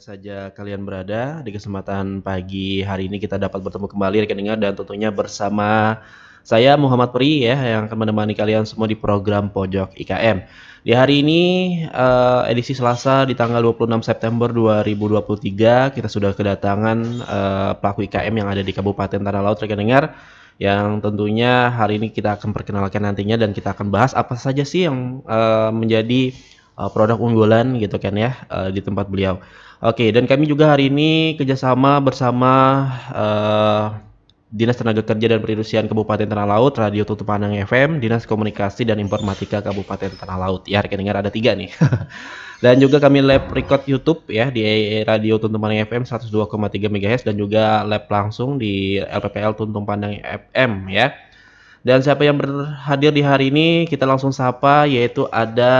saja kalian berada, di kesempatan pagi hari ini kita dapat bertemu kembali rekan dengar dan tentunya bersama saya Muhammad Pri ya yang akan menemani kalian semua di program Pojok IKM. Di hari ini edisi Selasa di tanggal 26 September 2023 kita sudah kedatangan pelaku IKM yang ada di Kabupaten Tanah Laut rekan dengar, yang tentunya hari ini kita akan perkenalkan nantinya dan kita akan bahas apa saja sih yang menjadi produk unggulan gitu kan ya di tempat beliau. Oke, dan kami juga hari ini kerjasama bersama Dinas Tenaga Kerja dan Perindustrian Kabupaten Tanah Laut, Radio Tutup Pandang FM, Dinas Komunikasi dan Informatika Kabupaten Tanah Laut. Ya, rekan dengar ada 3 nih. Dan juga kami live record YouTube ya di Radio Tutup Pandang FM 102,3 MHz dan juga live langsung di LPPL Tutup Pandang FM ya. Dan siapa yang berhadir di hari ini kita langsung sapa, yaitu ada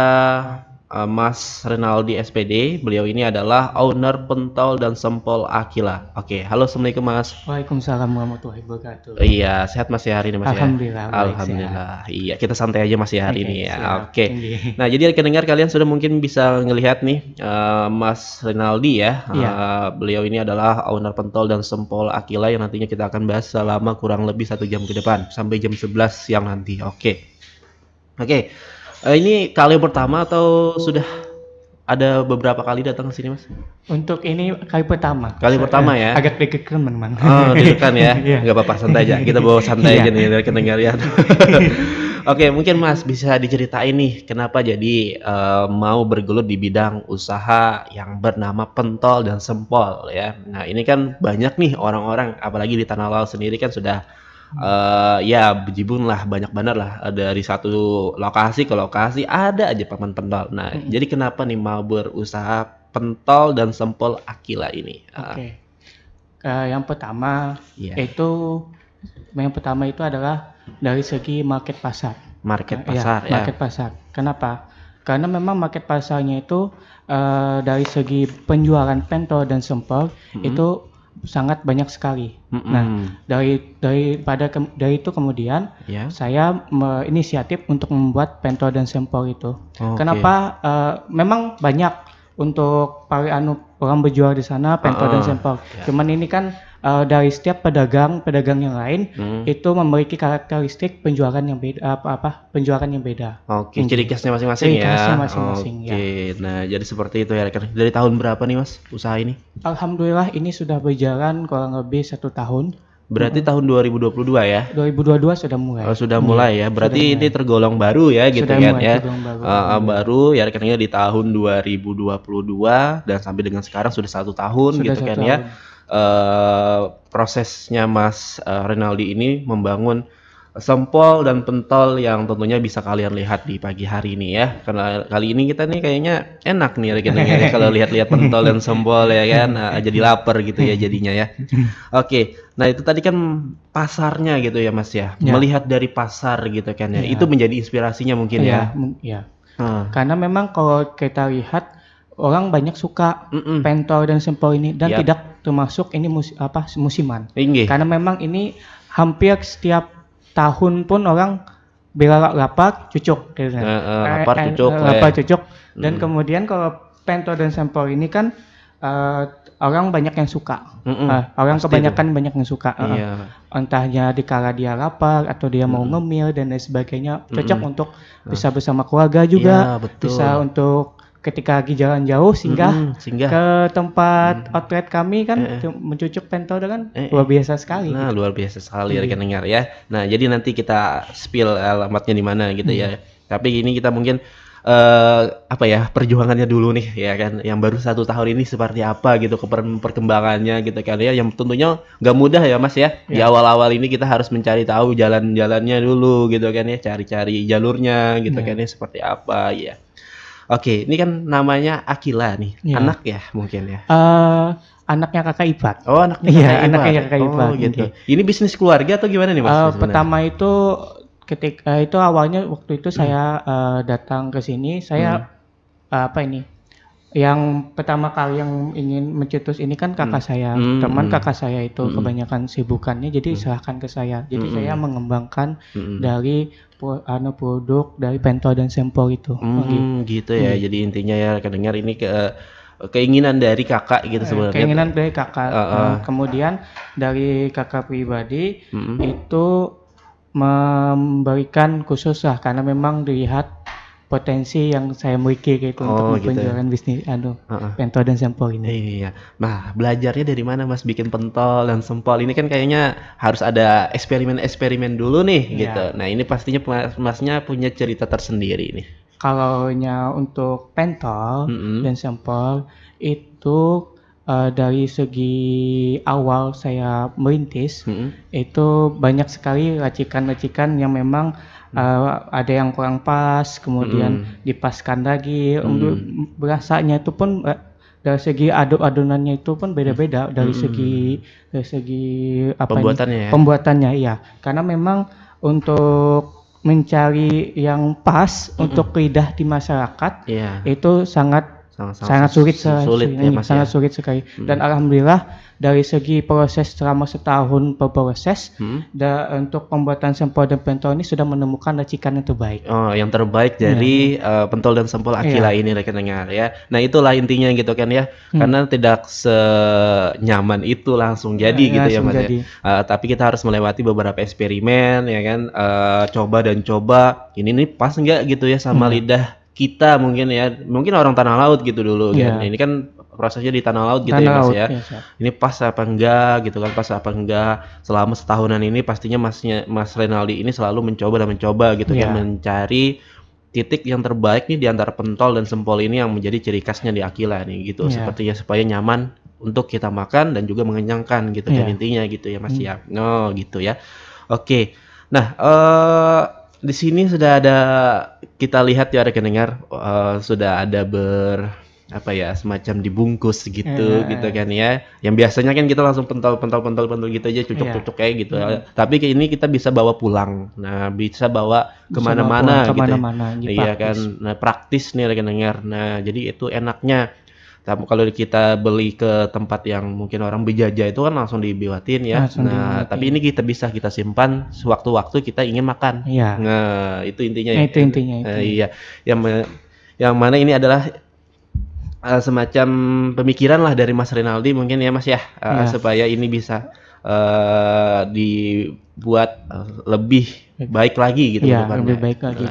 Mas Renaldi SPD. Beliau ini adalah owner pentol dan sempol Akila. Oke, halo, assalamualaikum Mas. Waalaikumsalam warahmatullahi wabarakatuh. Iya, sehat Mas ya hari ini Mas Alhamdulillah, ya. baik, Alhamdulillah. Iya, kita santai aja Mas ya hari ini ya. Siap. Oke. Nah, jadi rekan dengar kalian sudah mungkin bisa ngelihat nih Mas Renaldi ya. Iya. Beliau ini adalah owner pentol dan sempol Akila yang nantinya kita akan bahas selama kurang lebih 1 jam ke depan sampai jam 11 siang nanti. Oke. Ini kali pertama atau sudah ada beberapa kali datang ke sini Mas? Untuk ini kali pertama. Kali pertama ya? Agak deg-degan memang. Oh, deg-degan ya? Iya. Nggak apa-apa, santai aja. Kita bawa santai Iya. aja nih rekan dengar ya. Oke, mungkin Mas bisa diceritain nih kenapa jadi mau bergelut di bidang usaha yang bernama pentol dan sempol ya. Nah, ini kan banyak nih orang-orang, apalagi di Tanah Laut sendiri kan sudah ya bejibun lah, banyak banget lah, dari satu lokasi ke lokasi ada aja paman pentol. Nah, jadi kenapa nih mau berusaha pentol dan sempol Akila ini? Oke. Yang pertama Iya. yang pertama itu adalah dari segi market pasar. Market Iya, pasar ya. market pasar. Kenapa? Karena memang market pasarnya itu dari segi penjualan pentol dan sempol itu sangat banyak sekali. Nah, dari itu kemudian Ya. saya inisiatif untuk membuat pentol dan sempol itu. Oke. Kenapa? Memang banyak untuk para orang berjual di sana pentol dan sempol. Ya. Cuman ini kan dari setiap pedagang yang lain itu memiliki karakteristik penjualan yang beda, penjualan yang beda. Oke, ciri khasnya masing-masing Ciri ya. khasnya masing-masing, Oke, nah jadi seperti itu ya rekan. Dari tahun berapa nih Mas usaha ini? Alhamdulillah ini sudah berjalan kurang lebih 1 tahun. Berarti tahun 2022 ya? 2022 sudah mulai. Oh, sudah mulai ya. Berarti sudah ini tergolong baru ya gitu Sudah kan mulai ya. tergolong baru. Baru ya rekannya di tahun 2022 dan sampai dengan sekarang sudah 1 tahun Sudah gitu 1 kan ya. tahun. Prosesnya Mas Renaldi ini membangun sempol dan pentol yang tentunya bisa kalian lihat di pagi hari ini ya. Karena kali ini kita nih kayaknya enak nih rekan-rekan ya, kalau lihat-lihat pentol dan sempol ya kan. Jadi lapar gitu ya jadinya ya. Oke. Nah, itu tadi kan pasarnya gitu ya Mas ya. Ya. Melihat dari pasar gitu kan ya. Ya. Itu menjadi inspirasinya mungkin ya. Ya. Hmm. Karena memang kalau kita lihat orang banyak suka pentol dan sempol ini dan Yap. tidak termasuk ini musiman. Inggih. Karena memang ini hampir setiap tahun pun orang bila lapar cucuk gitu kan. Lapar cucuk lah Lapar ya. cucuk. Dan kemudian kalau pentol dan sempol ini kan orang banyak yang suka. Orang pasti kebanyakan banyak yang suka. Iya. Entahnya dikala dia lapar atau dia mau ngemil dan lain sebagainya, cocok untuk bisa bersama keluarga juga, Iya, betul. bisa untuk ketika lagi jalan jauh singgah Singgah. ke tempat outlet kami kan mencucuk pentol dengan luar biasa sekali. Nah, luar biasa sekali rekan dengar ya. Nah, jadi nanti kita spill alamatnya di mana gitu ya. Tapi ini kita mungkin perjuangannya dulu nih ya kan, yang baru 1 tahun ini seperti apa gitu perkembangannya gitu kan ya, yang tentunya nggak mudah ya Mas ya. Di awal-awal ini kita harus mencari tahu jalan-jalannya dulu gitu kan ya, cari-cari jalurnya gitu kan ya seperti apa ya. Oke, ini kan namanya Akila nih, anak ya mungkin ya. Anaknya kakak ipar. Oh, anaknya Iya, kakak ipar. anaknya kakak ipar. Oh, gitu. Ini bisnis keluarga atau gimana nih Mas? sebenarnya? Pertama itu ketika itu awalnya waktu itu saya datang ke sini, saya yang pertama kali yang ingin mencetus ini kan kakak saya, teman kakak saya itu kebanyakan sibukannya, jadi serahkan ke saya. Jadi saya mengembangkan dari produk dari pentol dan sempol itu. Gitu ya. Jadi intinya ya rekan dengar ini keinginan dari kakak gitu sebenarnya. Keinginan dari kakak. Kemudian dari kakak pribadi itu memberikan khusus lah karena memang dilihat potensi yang saya miliki gitu untuk penjualan bisnis pentol dan sempol ini. Iya. Nah, belajarnya dari mana Mas bikin pentol dan sempol ini kan kayaknya harus ada eksperimen-eksperimen dulu nih gitu. Nah, ini pastinya Masnya punya cerita tersendiri nih. Kalau untuk pentol dan sempol itu dari segi awal saya merintis itu banyak sekali racikan-racikan yang memang ada yang kurang pas, kemudian dipaskan lagi. Berasanya itu pun dari segi adonannya itu pun beda-beda dari segi pembuatannya ya. Karena memang untuk mencari yang pas untuk lidah di masyarakat itu sangat sulit sekali. Dan alhamdulillah dari segi proses selama setahun berproses untuk pembuatan sempol dan pentol ini sudah menemukan racikan yang terbaik. Yang terbaik dari pentol dan sempol Aquila ini rekan-rekan ya. Nah, itulah intinya gitu kan ya. Karena tidak senyaman itu langsung jadi gitu ya Mas. Tapi kita harus melewati beberapa eksperimen ya kan. Coba dan coba. Ini nih pas enggak gitu ya sama lidah kita mungkin orang tanah laut gitu dulu kan. Ini kan prosesnya di tanah laut gitu ya Mas ya. Ini pas apa enggak gitu kan, pas apa enggak. Selama setahunan ini pastinya Mas Renaldi ini selalu mencoba gitu kan, mencari titik yang terbaik nih di antara pentol dan sempol ini yang menjadi ciri khasnya di Aquila nih gitu. Sepertinya supaya nyaman untuk kita makan dan juga mengenyangkan gitu kan intinya gitu ya Mas ya. Gitu ya. Oke. Nah, di sini sudah ada, kita lihat ya rekan dengar, sudah ada semacam dibungkus gitu kan ya. Yang biasanya kan kita langsung pentol gitu aja, cucuk kayak gitu. Tapi ini kita bisa bawa pulang. Nah, bisa bawa kemana-mana gitu. Iya kan. Nah, praktis nih rekan dengar. Nah, jadi itu enaknya. Kalau kita beli ke tempat yang mungkin orang berjajah itu kan langsung dibuatin ya. Tapi ini kita simpan sewaktu-waktu kita ingin makan. Nah, itu intinya ya. Itu intinya. Iya. Yang mana ini adalah semacam pemikiran lah dari Mas Renaldi mungkin ya Mas ya, supaya ini bisa dibuat lebih baik lagi gitu. Lebih baik lagi.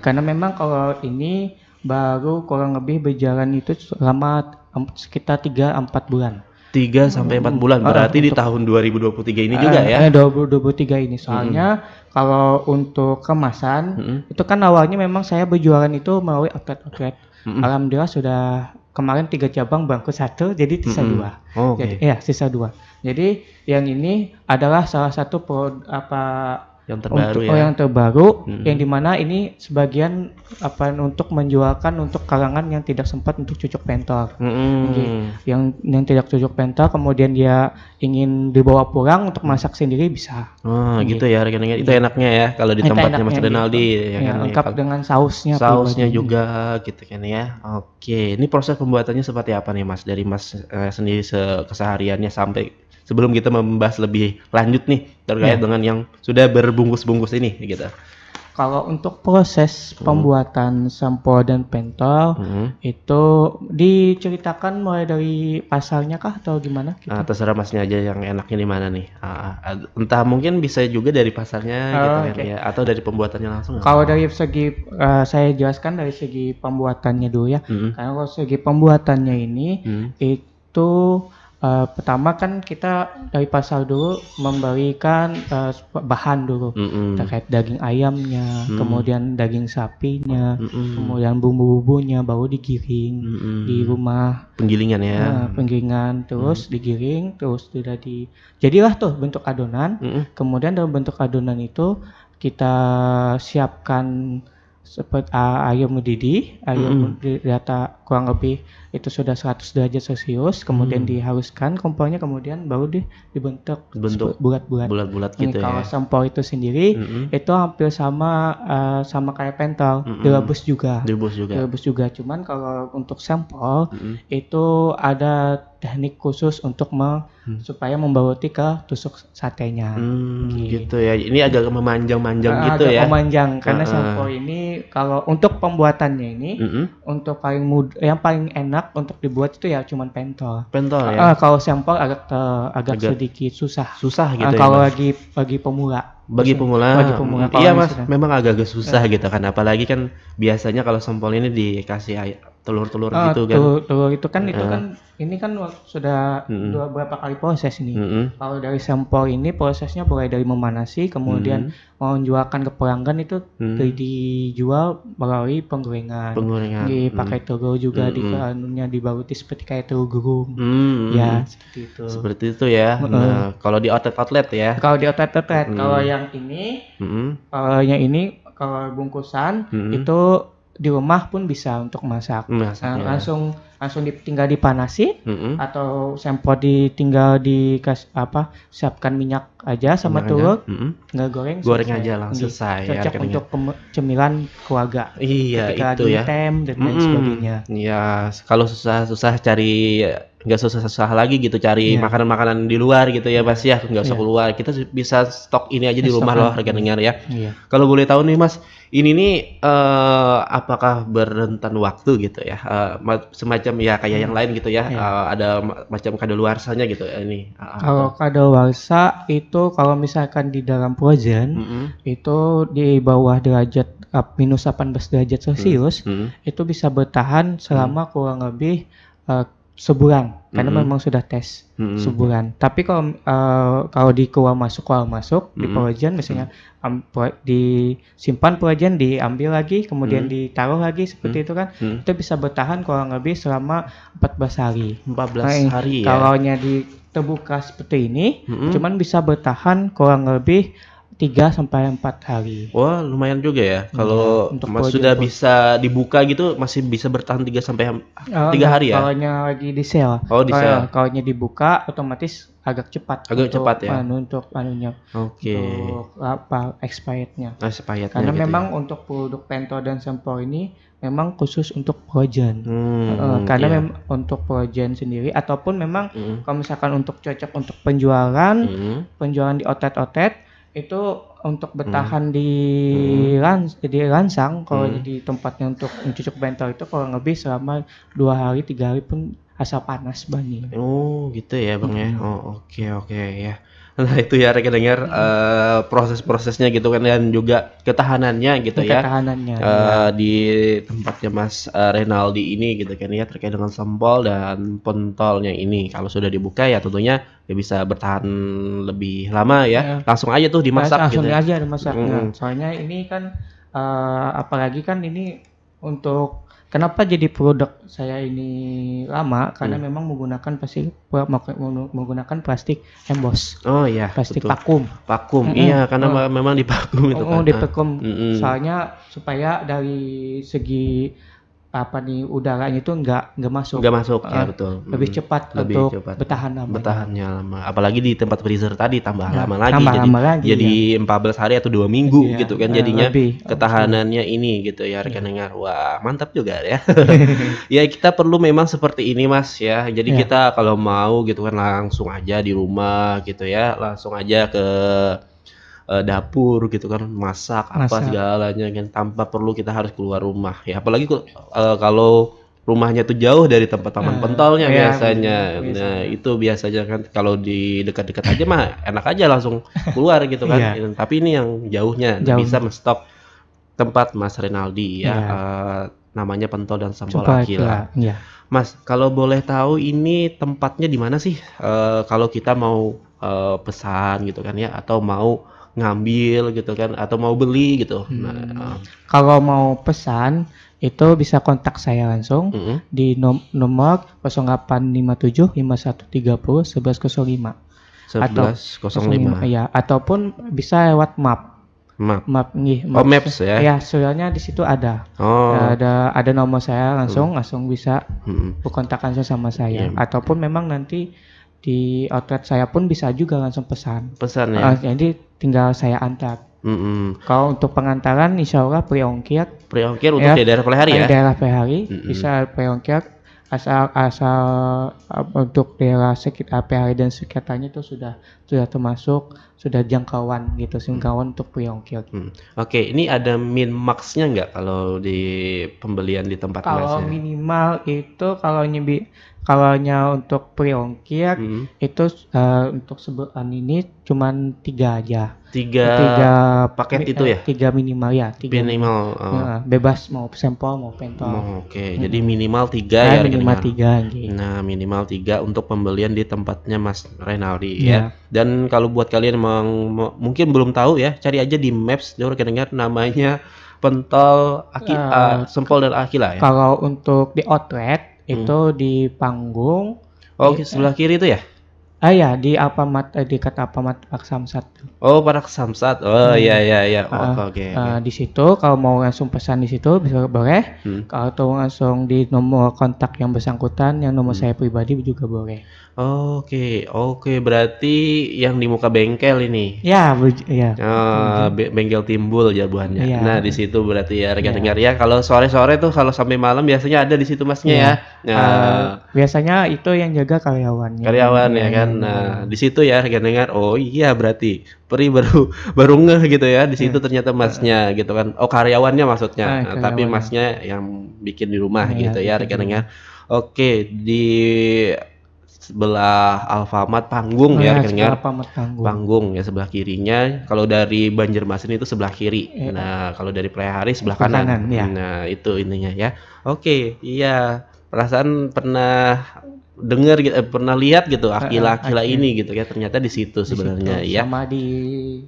Karena memang kalau ini baru kurang lebih berjalan itu selama sekitar 3-4 bulan. 3-4 bulan, berarti di tahun 2023 ini juga ya? 2023 ini, soalnya kalau untuk kemasan, itu kan awalnya memang saya berjualan itu melalui outlet. Alhamdulillah sudah kemarin 3 cabang bangku 1, jadi sisa 2. Sisa 2. Jadi yang ini adalah salah satu yang terbaru yang terbaru, yang dimana ini sebagian untuk menjualkan untuk kalangan yang tidak sempat untuk cucuk pentol. Yang tidak cucuk pentol kemudian dia ingin dibawa pulang untuk masak sendiri bisa. Gitu ya rekan-rekan. Itu enaknya ya kalau di tempatnya Mas Renaldi ya kan. Lengkap dengan sausnya juga gitu kan ya. Oke, ini proses pembuatannya seperti apa nih Mas, dari Mas sendiri kesehariannya sampai sebelum kita membahas lebih lanjut nih terkait dengan yang sudah berbungkus-bungkus ini gitu. Kalau untuk proses pembuatan sempol dan pentol itu diceritakan mulai dari pasarnya kah atau gimana? Terserah Masnya aja yang enaknya di mana nih. Entah mungkin bisa juga dari pasarnya gitu kan ya, atau dari pembuatannya langsung. Kalau dari segi saya jelaskan dari segi pembuatannya dulu ya. Karena kalau segi pembuatannya ini itu pertama kan kita dari pasar dulu memberikan bahan dulu terkait daging ayamnya, kemudian daging sapinya, kemudian bumbu-bumbunya baru digiring di rumah penggilingan ya. Penggilingan terus digiring terus jadilah tuh bentuk adonan. Kemudian dalam bentuk adonan itu kita siapkan seperti air mendidih, data kurang lebih itu sudah 100 derajat Celcius, kemudian dihaluskan kompolnya, kemudian baru dibentuk bulat-bulat gitu. Kalau sempol itu sendiri itu hampir sama kayak pentol, direbus juga. Cuman kalau untuk sempol itu ada teknik khusus untuk supaya membaluti ke tusuk satenya. Gitu ya. Ini agak memanjang-manjang gitu ya. Memanjang karena sempol ini kalau untuk pembuatannya ini untuk yang paling enak enak untuk dibuat itu ya cuman pentol. Pentol ya. Kalau sampel agak sedikit susah. Susah gitu ya. Kalau Mas? bagi pemula. Bagi pemula, iya Mas, misalnya. memang agak-agak susah gitu kan, apalagi kan biasanya kalau sampel ini dikasih telur-telur gitu kan. Telur itu kan ini kan sudah beberapa kali proses ini. Kalau dari sampel ini prosesnya mulai dari memanasi, kemudian menjualkan ke pelanggan itu dijual melalui penggorengan. Dipakai telur juga dibaluti seperti kayak telur gulung. Ya, seperti itu. Seperti itu ya. Nah, kalau di outlet ya. Kalau di outlet, kalau yang ini, kalau bungkusan itu di rumah pun bisa untuk masak. Langsung tinggal dipanasi atau sampel tinggal siapkan minyak aja sama telur, tinggal goreng aja langsung selesai. Cocok untuk cemilan keluarga. Iya, ketika itu ya. Tem dan lain sebagainya. Iya, kalau susah cari, nggak susah lagi gitu cari makanan-makanan di luar gitu ya Mas ya, nggak usah keluar, kita bisa stok ini aja di rumah loh rekan dengar ya. Kalau boleh tahu nih Mas, ini nih apakah berrentan waktu gitu ya, semacam ya kayak yang lain gitu ya, ada macam kadaluarsanya gitu ya ini. Kalau kadaluarsa itu kalau misalkan di dalam frozen itu di bawah derajat minus 18 derajat Celcius itu bisa bertahan selama kurang lebih sebulan karena memang sudah tes sebulan. Tapi kalau di keluar masuk di frozen misalnya disimpan frozen, diambil lagi kemudian ditaruh lagi seperti itu kan, itu bisa bertahan kurang lebih selama 14 hari. 14 hari ya. Kalau terbuka seperti ini cuman bisa bertahan kurang lebih 3-4 hari. Wah, lumayan juga ya. Kalau sudah bisa dibuka gitu masih bisa bertahan 3 hari ya. Kalau lagi di sale. Oh, di sale. Kalau agak otomatis agak cepat. Ya. Untuk anunya. Oke. Untuk expirednya. gitu Karena memang untuk produk pentol dan sampel ini memang khusus untuk frozen. Karena untuk frozen sendiri ataupun memang kalau misalkan untuk cocok untuk penjualan di outlet itu untuk bertahan di ransang kalau di tempatnya untuk mencucuk pentol itu kurang lebih selama 2 hari 3 hari pun asal panas bannya. Oh gitu ya Bang ya. Oh oke ya. Nah itu ya rekan dengar proses-prosesnya gitu kan, dan juga ketahanannya gitu ya. Di tempatnya Mas Renaldi ini gitu kan ya, terkait dengan sampel dan pentolnya ini. Kalau sudah dibuka ya tentunya ya bisa bertahan lebih lama ya. Langsung aja tuh dimasak gitu. Langsung aja dimasak. Soalnya ini kan apalagi kan ini untuk kenapa jadi produk saya ini lama karena memang menggunakan plastik emboss. Oh iya, plastik betul. Vakum. Iya, karena memang divakum itu kan. Divakum. Soalnya supaya dari segi udaranya itu enggak masuk. Enggak masuk ya, betul. Lebih cepat untuk bertahan lama. Bertahannya lama. Apalagi di tempat freezer tadi tambah lama lagi. Jadi 14 hari atau 2 minggu gitu kan jadinya ketahanannya ini gitu ya rekan dengar. Wah, mantap juga ya. Ya kita perlu memang seperti ini Mas ya. Jadi kita kalau mau gitu kan langsung aja di rumah gitu ya. Langsung aja ke dapur gitu kan, masak apa segalanya kan, tanpa perlu kita harus keluar rumah ya, apalagi kalau rumahnya tuh jauh dari tempat taman pentolnya biasanya. Nah itu biasanya kan kalau di dekat-dekat aja mah enak aja langsung keluar gitu kan. Tapi ini yang jauhnya bisa menstok tempat Mas Renaldi ya. Namanya pentol dan sampel Akila. Mas kalau boleh tahu ini tempatnya di mana sih kalau kita mau pesan gitu kan ya, atau mau ngambil gitu kan, atau mau beli gitu. Kalau mau pesan itu bisa kontak saya langsung di nomor 0857 5130 1105. 1105. Ya, ataupun bisa lewat map Maps ya. Ya, soalnya di situ ada. Ada nomor saya langsung bisa berkontak langsung sama saya. Ataupun memang nanti di outlet saya pun bisa juga langsung pesan ya. Jadi tinggal saya antar. Kalau untuk pengantaran insya Allah free ongkir untuk di daerah Pelihari ya. Daerah Pelihari bisa free ongkir asal untuk daerah sekitar Pelihari dan sekitarnya itu sudah sudah jangkauan gitu, jangkauan untuk pre-ongkir. Oke, ini ada min max-nya nggak kalau di pembelian di tempat Kalau masnya? minimal itu kalaunya untuk pre-ongkir itu untuk sebulan ini cuman 3 aja. 3 paket itu ya? 3 minimal ya, 3 Minimal. bebas mau sampel mau pentol. Oke, jadi minimal 3 ya minimal rekening. 3 gitu. Nah, minimal 3 untuk pembelian di tempatnya Mas Renaldi ya. Dan kalau buat kalian mungkin belum tahu ya, cari aja di Maps, dia dengar namanya pentol Sempol dan Akila ya. Kalau untuk di outlet itu di Panggung. Sebelah kiri itu ya? Ya di Alfamart, dekat Alfamart Pak Samsat. Pak Samsat. Iya. Oke. Di situ kalau mau langsung pesan di situ bisa boleh. Kalau langsung di nomor kontak yang bersangkutan, yang nomor saya pribadi juga boleh. Oke, berarti yang di muka bengkel ini. Ya, Bengkel Timbul jawabannya. Ya. Nah, di situ berarti ya rekan dengar ya. Kalau sore-sore tuh kalau sampai malam biasanya ada di situ Masnya ya. Biasanya itu yang jaga karyawannya. Karyawan ya kan. Nah, di situ ya rekan dengar. Oh iya berarti Peri baru ngeh gitu ya. Di situ ternyata Masnya gitu kan. Karyawannya maksudnya. Tapi Masnya yang bikin di rumah gitu ya rekan dengar. Oke, di sebelah Alfamart Panggung ya rekan dengar. Panggung ya sebelah kirinya. Kalau dari Banjarmasin itu sebelah kiri. Nah, kalau dari Playahari sebelah kanan. Nah, itu intinya ya. Oke, iya. Perasaan pernah dengar gitu, pernah lihat gitu Akila ini gitu ya, ternyata di situ sebenarnya ya. Sama di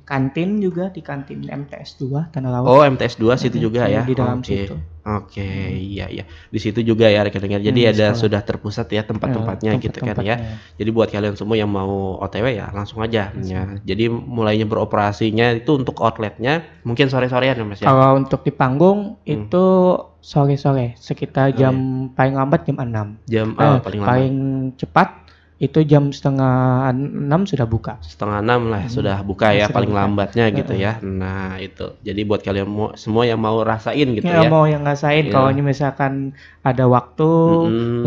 kantin juga, di kantin MTS 2 Tanah Laut. MTS 2 situ juga ya. Di dalam situ. Oke, iya. Di situ juga ya rekan dengar. Jadi ada sudah terpusat ya tempat-tempatnya gitu kan ya. Jadi buat kalian semua yang mau OTW ya langsung aja ya. Jadi mulainya beroperasinya itu untuk outletnya mungkin sore-sorean ya Mas ya. Kalau untuk di Panggung itu sore-sore sekitar jam paling lambat jam 6. Paling cepat itu jam 5:30 sudah buka. 5:30 lah sudah buka ya paling lambatnya gitu ya. Nah, itu. Jadi buat kalian semua yang mau rasain gitu ya. Mau yang rasain kalau misalkan ada waktu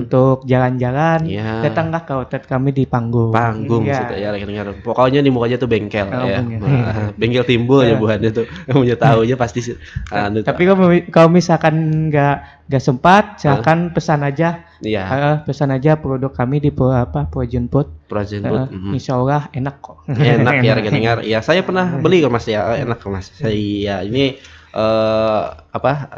untuk jalan-jalan, datanglah ke outlet kami di Panggung. Situ ya rekan-rekan. Pokoknya di mukanya tuh bengkel ya. Bengkel Timbul ya buahnya tuh. Kamu tahu aja pasti. Tapi kalau misalkan nggak sempat, silakan pesan aja. Pesan aja produk kami di Projen Food. Insya Allah enak kok. Enak ya rekan dengar. Ya saya pernah beli kok Mas ya. Enak kok Mas. Saya ini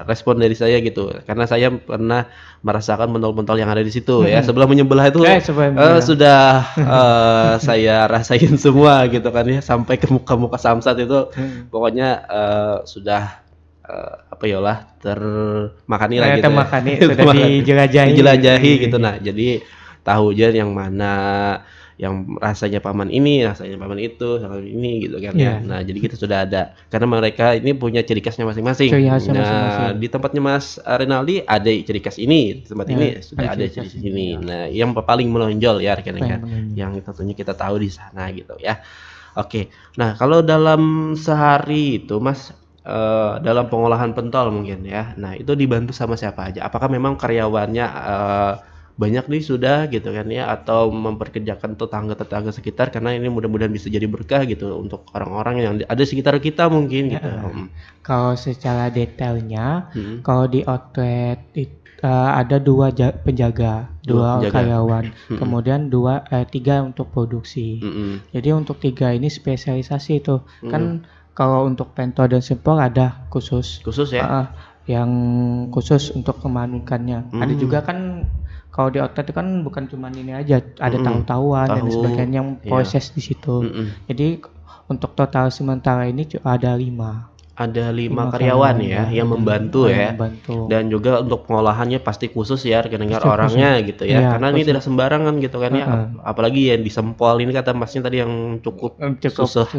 respon dari saya gitu. Karena saya pernah merasakan pentol-pentol yang ada di situ ya. Sebelum menyebelah itu sudah saya rasain semua gitu kan ya, sampai ke muka-muka Samsat itu pokoknya sudah termakani lah gitu. Sudah dijelajahi gitu. Nah, jadi tahu aja yang mana yang rasanya paman ini, rasanya paman itu, rasanya ini gitu kan ya. Nah, jadi kita sudah ada karena mereka ini punya ciri khasnya masing-masing. Nah, di tempatnya Mas Renaldi ada ciri khas ini, di tempat ini sudah ada ciri khas ini. Nah, yang paling menonjol ya rekan-rekan yang tentunya kita tahu di sana gitu ya. Oke. Nah, kalau dalam sehari itu Mas dalam pengolahan pentol mungkin ya. Nah, itu dibantu sama siapa aja? Apakah memang karyawannya banyak nih sudah gitu kan ya, atau memperkerjakan tetangga-tetangga sekitar karena ini mudah-mudahan bisa jadi berkah gitu untuk orang-orang yang ada sekitar kita mungkin gitu. Kalau secara detailnya, kalau di outlet ada 2 penjaga, 2 karyawan, kemudian 3 untuk produksi. Jadi untuk 3 ini spesialisasi itu kan. Kalau untuk pentol dan sempol ada khusus ya, yang khusus untuk memanukannya. Ada juga kan kalau di outlet itu kan bukan cuma ini aja, ada tahu-tahuan dan sebagainya yang proses di situ. Jadi untuk total sementara ini ada 5. Ada 5 karyawan ya yang membantu ya. Dan juga untuk pengolahannya pasti khusus ya dengar orangnya gitu ya. Karena ini tidak sembarangan gitu kan ya. Apalagi yang disempol ini kata Masnya tadi yang cukup susah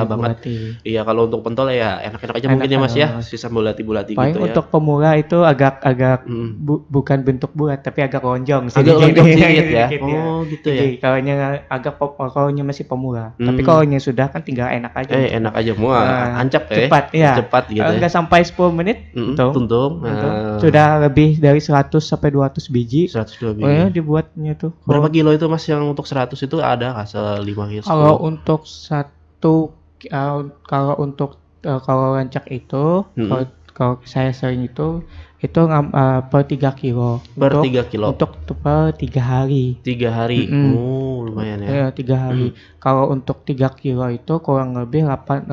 banget. Iya, kalau untuk pentol ya enak-enak aja mungkin ya Mas ya. Bisa bulati-bulati gitu ya. Untuk pemula itu agak bukan bentuk bulat tapi agak lonjong sih. Agak lonjong sedikit ya. Gitu ya. Kalau masih pemula. Tapi kalau sudah kan tinggal enak aja. Enak aja ancap ya. cepat, ya. Cepat gitu ya. Nggak sampai 10 menit, Tuntung. Sudah lebih dari 100 sampai 200 biji. 102 biji. Oh ya, dibuatnya tuh. Berapa kilo itu Mas yang untuk 100 itu ada nggak 5 kilo? Kalau untuk kalau rancak itu, kalau saya sering itu per 3 kilo. Per 3 kilo. Untuk per 3 hari. 3 hari. Lumayan ya. 3 hari. Kalau untuk 3 kilo itu kurang lebih 800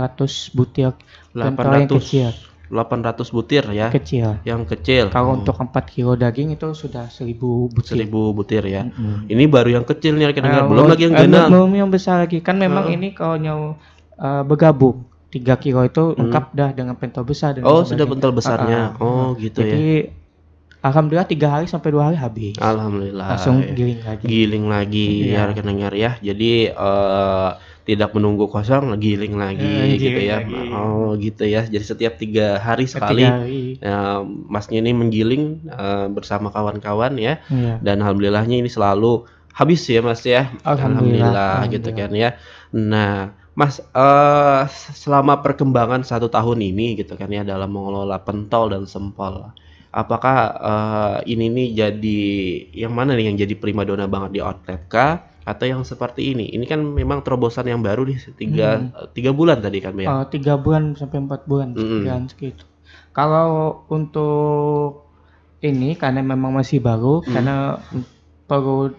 butir pentol yang kecil. 800 butir ya. Kecil. Yang kecil. Kalau untuk 4 kilo daging itu sudah 1000 butir. 1000 butir ya. Ini baru yang kecil nih rekan-rekan. Belum lagi yang ganda. Belum yang besar lagi. Kan memang ini kalau bergabung 3 kilo itu lengkap dah dengan pentol besar. Sudah pentol besarnya. Gitu ya. Jadi alhamdulillah 3 hari sampai 2 hari habis. Alhamdulillah. Langsung giling lagi. Ya rekan-rekan ya. Jadi tidak menunggu kosong, giling lagi gitu ya. Gitu ya. Jadi setiap 3 hari sekali Masnya ini menggiling bersama kawan-kawan ya. Dan alhamdulillahnya ini selalu habis ya Mas ya. Alhamdulillah gitu kan ya. Nah Mas, selama perkembangan 1 tahun ini gitu kan ya dalam mengelola pentol dan sempol, apakah ini nih jadi yang mana nih yang jadi primadona banget di outlet kah? Atau yang seperti ini? Ini kan memang terobosan yang baru nih 3 bulan tadi kan ya? 3 bulan sampai 4 bulan segitu. Kalau untuk ini karena memang masih baru, karena perlu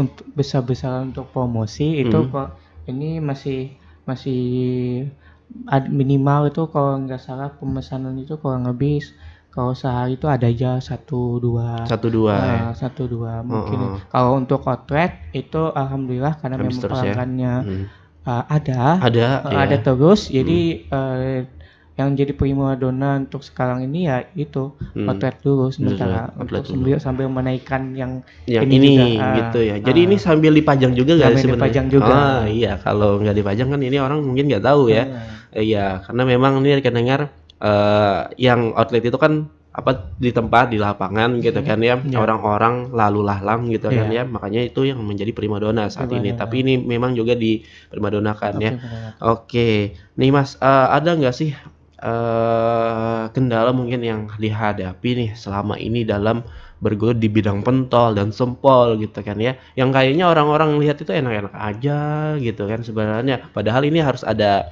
untuk besar-besaran untuk promosi itu kok ini masih minimal itu kalau nggak salah pemesanan itu kurang lebih kalau sehari itu ada aja 1-2 mungkin. Kalau untuk outlet itu alhamdulillah karena memang pelanggannya ada terus. Jadi yang jadi primadona untuk sekarang ini ya itu outlet dulu sementara untuk sambil menaikkan yang ini juga, gitu ya. Jadi ini sambil dipajang juga nggak sebenarnya? Dipajang juga. Iya, kalau nggak dipajang kan ini orang mungkin nggak tahu ya. Iya, karena memang ini dengar yang outlet itu kan di tempat di lapangan gitu kan ya, orang-orang lalu lalang gitu kan ya, makanya itu yang menjadi primadona saat ini. Tapi ini memang juga di primadonakan ya. Oke, nih Mas, ada nggak sih kendala mungkin yang dihadapi nih selama ini dalam bergelut di bidang pentol dan sempol gitu kan ya, yang kayaknya orang-orang lihat itu enak-enak aja gitu kan sebenarnya, padahal ini harus ada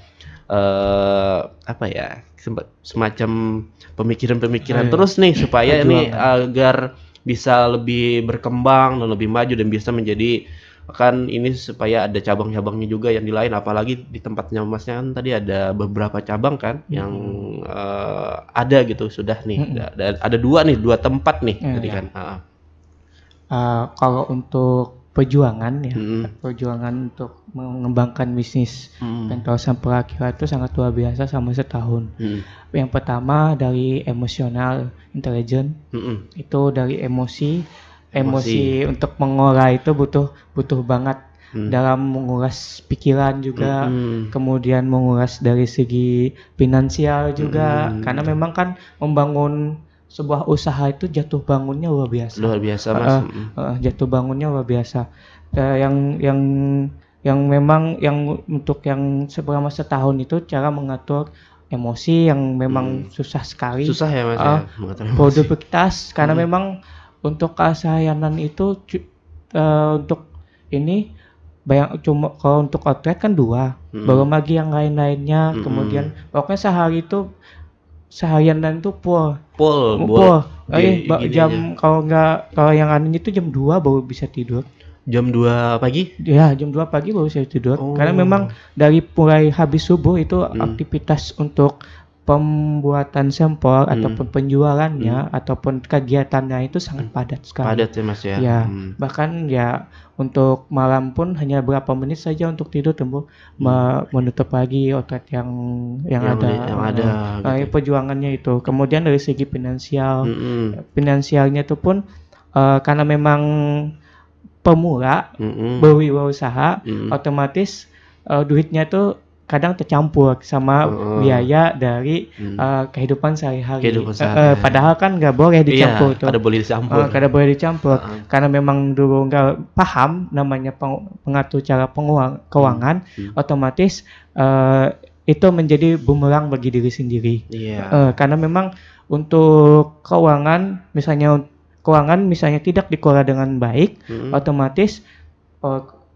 semacam pemikiran-pemikiran terus nih supaya ini agar bisa lebih berkembang dan lebih maju dan bisa menjadi kan ini supaya ada cabang-cabangnya juga yang di lain, apalagi di tempatnya Masnya kan tadi ada beberapa cabang kan yang ada gitu sudah nih ada 2 tempat nih tadi kan. Kalau untuk perjuangan untuk mengembangkan bisnis pentol sempol Akira itu sangat luar biasa sama setahun. Yang pertama dari emosional intelligence, itu dari emosi untuk mengolah itu butuh banget dalam menguras pikiran juga, kemudian menguras dari segi finansial juga, karena memang kan membangun sebuah usaha itu jatuh bangunnya luar biasa. Mas. Jatuh bangunnya luar biasa. Yang memang yang untuk yang selama setahun itu cara mengatur emosi yang memang susah sekali. Susah ya Mas produktivitas karena memang untuk kesayangan itu untuk ini cuma kalau untuk outlet kan 2, belum lagi yang lain-lainnya. Kemudian pokoknya seharian itu full. Jam kalau yang aneh itu jam 2 baru bisa tidur. Jam 2 pagi? Ya, jam 2 pagi baru saya tidur. Karena memang dari mulai habis subuh itu aktivitas untuk pembuatan sampel ataupun penjualannya ataupun kegiatannya itu sangat padat sekali. Padat ya Mas ya. Ya, bahkan ya untuk malam pun hanya berapa menit saja untuk tidur tembus menutup lagi outlet yang ada. Gitu. Perjuangannya itu. Kemudian dari segi finansialnya itu pun karena memang pemula berwirausaha otomatis duitnya itu kadang tercampur sama biaya dari kehidupan sehari-hari. Padahal kan nggak boleh dicampur tuh. Kada boleh dicampur. Karena memang dulu nggak paham namanya pengatur cara keuangan, otomatis itu menjadi bumerang bagi diri sendiri. Iya. Karena memang untuk keuangan misalnya tidak dikelola dengan baik, otomatis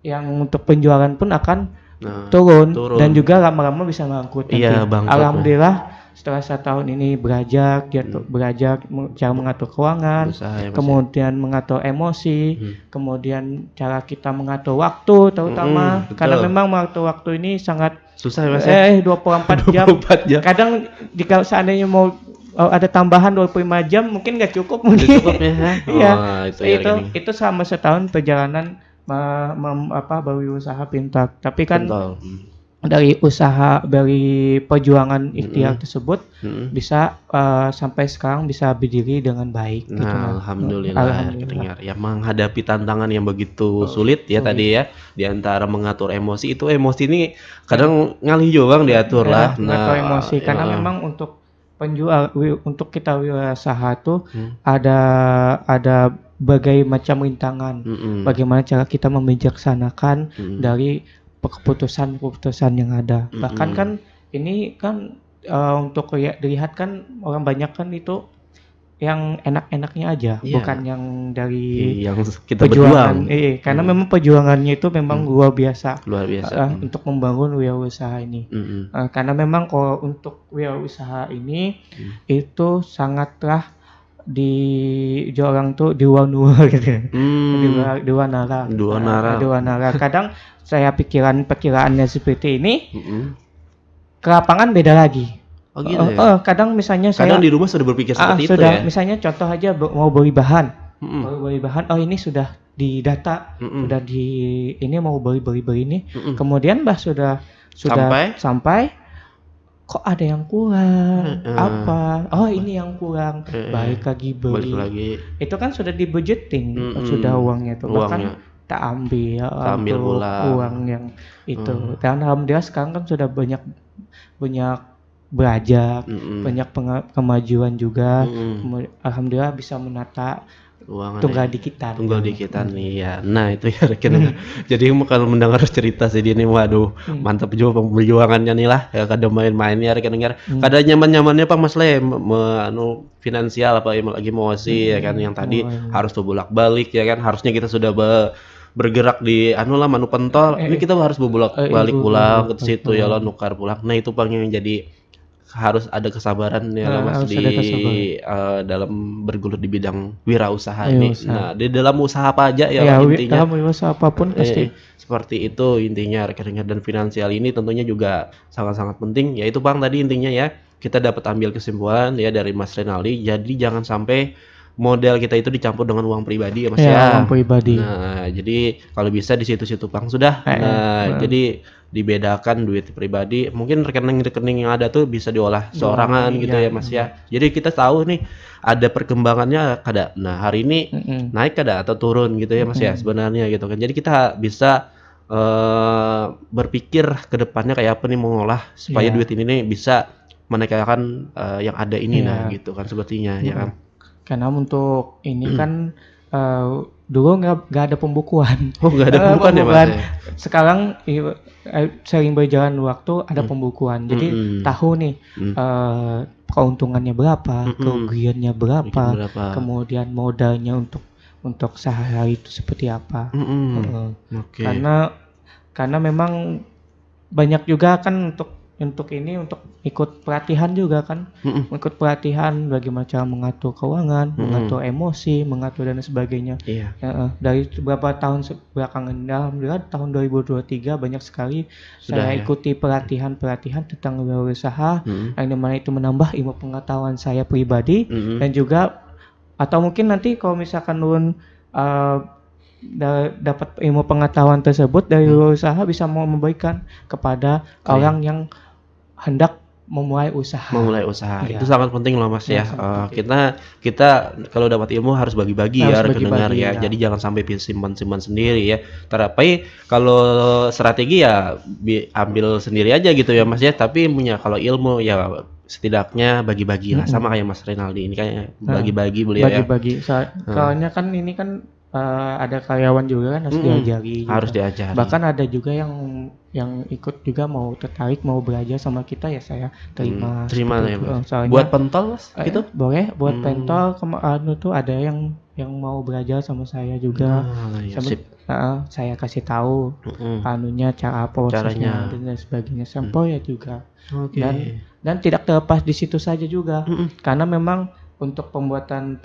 yang untuk penjualan pun akan turun dan juga lama-lama bisa bangkrut nanti. Iya, bangkrut. Alhamdulillah setelah 1 tahun ini belajar cara mengatur keuangan, kemudian mengatur emosi, kemudian cara kita mengatur waktu terutama karena memang mengatur waktu ini sangat susah ya Mas ya. 24 jam. Kadang jika seandainya mau ada tambahan 25 jam mungkin nggak cukup mungkin. Iya. Itu selama setahun perjalanan berusaha pintar. Tapi kan dari perjuangan ikhtiar tersebut bisa sampai sekarang bisa berdiri dengan baik. Nah, gitu, alhamdulillah. Ya menghadapi tantangan yang begitu sulit ya tadi ya, di antara mengatur emosi ini kadang ngalih juga Bang diatur lah. Mengatur emosi karena memang untuk untuk kita wirausaha tuh ada berbagai macam rintangan. Bagaimana cara kita membijaksanakan dari keputusan yang ada. Bahkan kan ini kan untuk dilihat kan orang banyak kan itu yang enak-enaknya aja, bukan yang dari yang kita perjuangan. Karena memang perjuangannya itu memang luar biasa untuk membangun wirausaha ini. Karena memang kalau untuk wirausaha ini itu sangatlah di orang tuh di luar gitu. Di luar nara. Kadang saya perkiraannya seperti ini, ke lapangan beda lagi. Oh gitu ya? Kadang misalnya kadang di rumah sudah berpikir seperti itu ya? Misalnya contoh aja mau beli bahan. Ini sudah di data, sudah ini mau beli ini. Kemudian sudah sampai kok ada yang kurang, ini yang kurang, balik lagi beli. Itu kan sudah di budgeting, sudah uangnya itu bahkan tak ambil uang yang itu. Dan alhamdulillah sekarang kan sudah banyak belajar, banyak kemajuan juga. Alhamdulillah bisa menata tunggal dikitan nih ya. Nah itu ya jadi kalau mendengar cerita sih ini waduh mantap juga perjuangannya nih lah ya, kadang main-mainnya rekan-rekan kadang nyaman-nyamannya Pak Mas Le finansial apa lagi emosi ya kan yang tadi harus tuh bolak-balik ya kan, harusnya kita sudah bergerak di manupentol ini kita harus bolak-balik pulang ke situ ya lo nukar pulang. Nah itu Bang yang jadi harus ada kesabaran ya Mas dalam bergelut di bidang wirausaha ini. Nah, di dalam usaha apa aja ya intinya. Dalam usaha apapun pasti seperti itu intinya rekan-rekan, dan finansial ini tentunya juga sangat-sangat penting. Yaitu Bang tadi intinya ya, kita dapat ambil kesimpulan ya dari Mas Renaldi. Jadi jangan sampai modal kita itu dicampur dengan uang pribadi ya Mas ya. Uang pribadi. Nah, jadi kalau bisa di situ-situ Bang sudah. Jadi dibedakan duit pribadi, mungkin rekening-rekening yang ada tuh bisa diolah seorangan gitu ya Mas ya. Jadi kita tahu nih ada perkembangannya kada. Nah, hari ini naik kada atau turun gitu ya Mas ya sebenarnya gitu kan. Jadi kita bisa berpikir ke depannya kayak apa nih mengolah supaya duit ini nih bisa menaikkan yang ada ini gitu kan sepertinya ya kan. Karena untuk ini kan dulu nggak ada pembukuan. Oh nggak ada pembukuan ya Mas? Sekarang sering berjalan waktu ada pembukuan. Jadi tahu nih keuntungannya berapa, kerugiannya berapa, kemudian modalnya untuk sehari itu seperti apa. Karena memang banyak juga kan untuk ikut pelatihan juga kan, ikut pelatihan bagaimana cara mengatur keuangan, mengatur emosi, mengatur dan sebagainya. Dari beberapa tahun belakangan, alhamdulillah tahun 2023 banyak sekali saya ikuti pelatihan tentang wirausaha, yang dimana itu menambah ilmu pengetahuan saya pribadi dan juga atau mungkin nanti kalau misalkan dapat ilmu pengetahuan tersebut dari wirausaha bisa mau memberikan kepada orang yang hendak memulai usaha. Itu sangat penting loh Mas ya. Kita kalau dapat ilmu harus bagi-bagi ya rekan-rekan ya. Jadi jangan sampai simpan sendiri ya. Terapi kalau strategi ya ambil sendiri aja gitu ya Mas ya. Tapi punya kalau ilmu ya setidaknya bagi-bagi lah sama kayak Mas Renaldi ini kayaknya bagi-bagi beliau bagi-bagi. Soalnya kan ini kan ada karyawan juga kan harus diajari harus gitu. diajari. Bahkan ada juga yang ikut juga mau tertarik mau belajar sama kita ya saya terima Terima seperti ya, itu. Mas. Soalnya Buat pentol, Mas, gitu? boleh buat pentol tuh ada yang mau belajar sama saya juga. Ya, Sama sip. saya kasih tahu anunya cara prosesnya Caranya. dan lain sebagainya. Sampel ya juga. Oke. Dan tidak terlepas di situ saja juga. Karena memang untuk pembuatan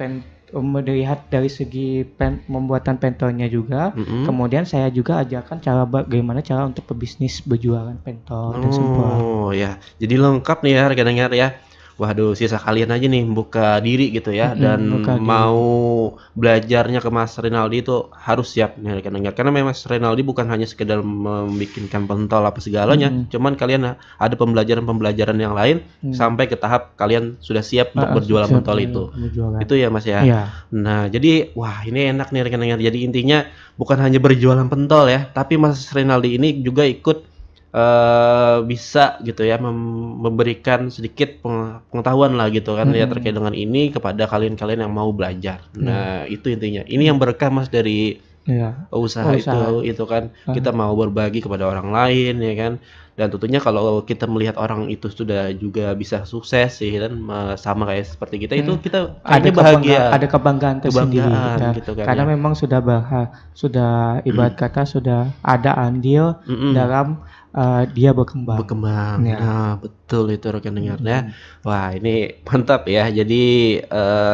melihat dari segi pembuatan pentolnya juga, kemudian saya juga ajarkan bagaimana cara untuk pebisnis berjualan pentol dan sempol. Oh ya, jadi lengkap nih ya rekan dengar ya. Waduh, sisa kalian aja nih buka diri gitu ya, dan mau belajarnya ke Mas Rinaldi itu harus siap nih rekan dengar. Karena memang Mas Rinaldi bukan hanya sekedar membikinkan pentol apa segalanya, cuman kalian ada pembelajaran yang lain sampai ke tahap kalian sudah siap untuk berjualan pentol itu. Itu ya Mas ya. Nah, jadi wah ini enak nih rekan dengar. Jadi intinya bukan hanya berjualan pentol ya, tapi Mas Rinaldi ini juga ikut bisa gitu ya memberikan sedikit pengetahuan lah gitu kan ya terkait dengan ini kepada kalian-kalian yang mau belajar. Nah, itu intinya. Ini yang berkah Mas dari usaha itu kan kita mau berbagi kepada orang lain ya kan. Dan tentunya kalau kita melihat orang itu sudah juga bisa sukses sih dan sama kayak seperti kita itu kita ada bahagia, ada kebanggaan tersendiri gitu kan, karena memang sudah ibarat kata sudah ada andil dalam dia berkembang. Nah, betul itu rekan dengarnya. Wah, ini mantap ya. Jadi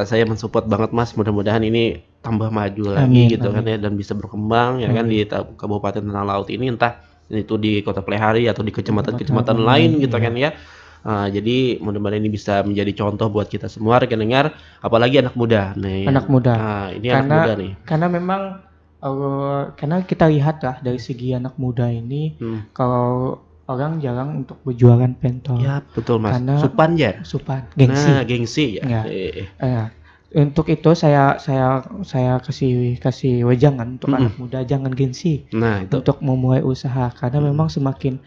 saya mensupport banget Mas. Mudah-mudahan ini tambah maju lagi gitu kan ya dan bisa berkembang ya kan di Kabupaten Tanah Laut ini, entah itu di Kota Plehari atau di kecamatan-kecamatan lain gitu kan ya. Jadi mudah-mudahan ini bisa menjadi contoh buat kita semua rekan dengar, apalagi anak muda nih. Anak muda. Ini anak muda nih. Karena memang karena kita lihat lah dari segi anak muda ini kalau orang jarang untuk berjualan pentol. Ya betul Mas. Karena Supan, gengsi. Nah, gengsi ya. Untuk itu saya kasih wejangan untuk anak muda jangan gengsi. Nah, itu. Untuk memulai usaha karena memang semakin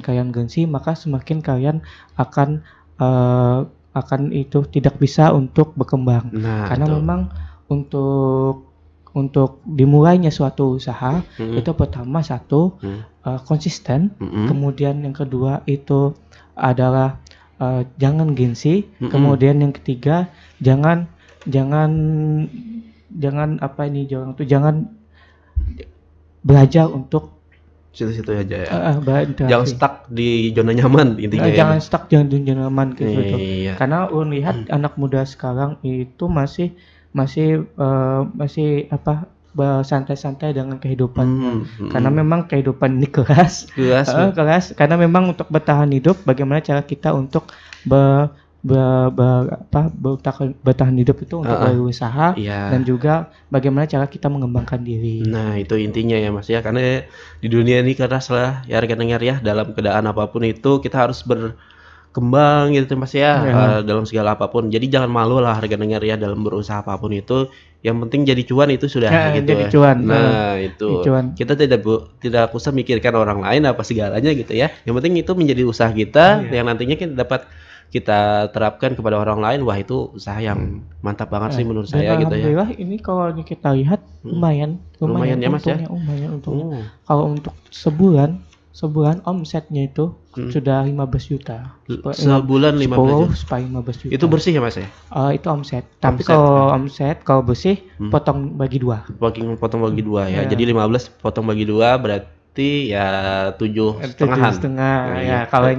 kalian gengsi maka semakin kalian akan itu tidak bisa untuk berkembang. Nah, karena memang untuk dimulainya suatu usaha itu pertama konsisten, kemudian yang kedua itu adalah jangan gengsi, kemudian yang ketiga jangan belajar untuk situ-situ aja ya. Jangan stuck di zona nyaman intinya ya. Jangan stuck di zona nyaman gitu. Karena lihat anak muda sekarang itu masih bersantai-santai dengan kehidupannya. Karena memang kehidupan ini keras. Karena memang untuk bertahan hidup, bagaimana cara kita untuk bertahan hidup itu untuk berusaha dan juga bagaimana cara kita mengembangkan diri. Nah, itu intinya ya Mas ya. Karena di dunia ini keras lah ya rekan dengar ya, dalam keadaan apapun itu kita harus berkembang gitu Mas ya, dalam segala apapun. Jadi jangan malu lah rekan dengar ya dalam berusaha apapun itu. Yang penting jadi cuan itu sudah gitu jadi cuan. Nah, itu. Kita tidak usah mikirkan orang lain apa segalanya gitu ya. Yang penting itu menjadi usaha kita yang nantinya kita dapat kita terapkan kepada orang lain. Wah, itu usaha yang mantap banget sih menurut saya gitu ya. Alhamdulillah ini kalau kita lihat lumayan ya Mas ya. Lumayan untungnya. Kalau untuk sebulan omsetnya itu sudah 15 juta. Sebulan 15 juta. Itu bersih ya Mas ya? Itu omset. Tapi kalau bersih potong bagi dua. Potong bagi dua ya. Jadi 15 potong bagi dua berarti ya 7,5-an. Ya. Kalau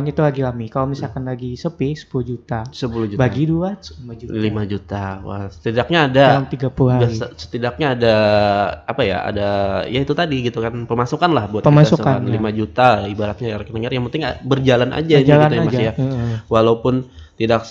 itu lagi rame. Kalau misalkan lagi sepi 10 juta. Bagi 2 5 juta. 5 juta. Wah, setidaknya ada dalam 30 hari. Setidaknya ada ada ya itu tadi gitu kan, pemasukan lah buat pemasukan kita 5 juta ibaratnya rekening. Yang penting berjalan aja gitu ya Mas ya. Walaupun tidak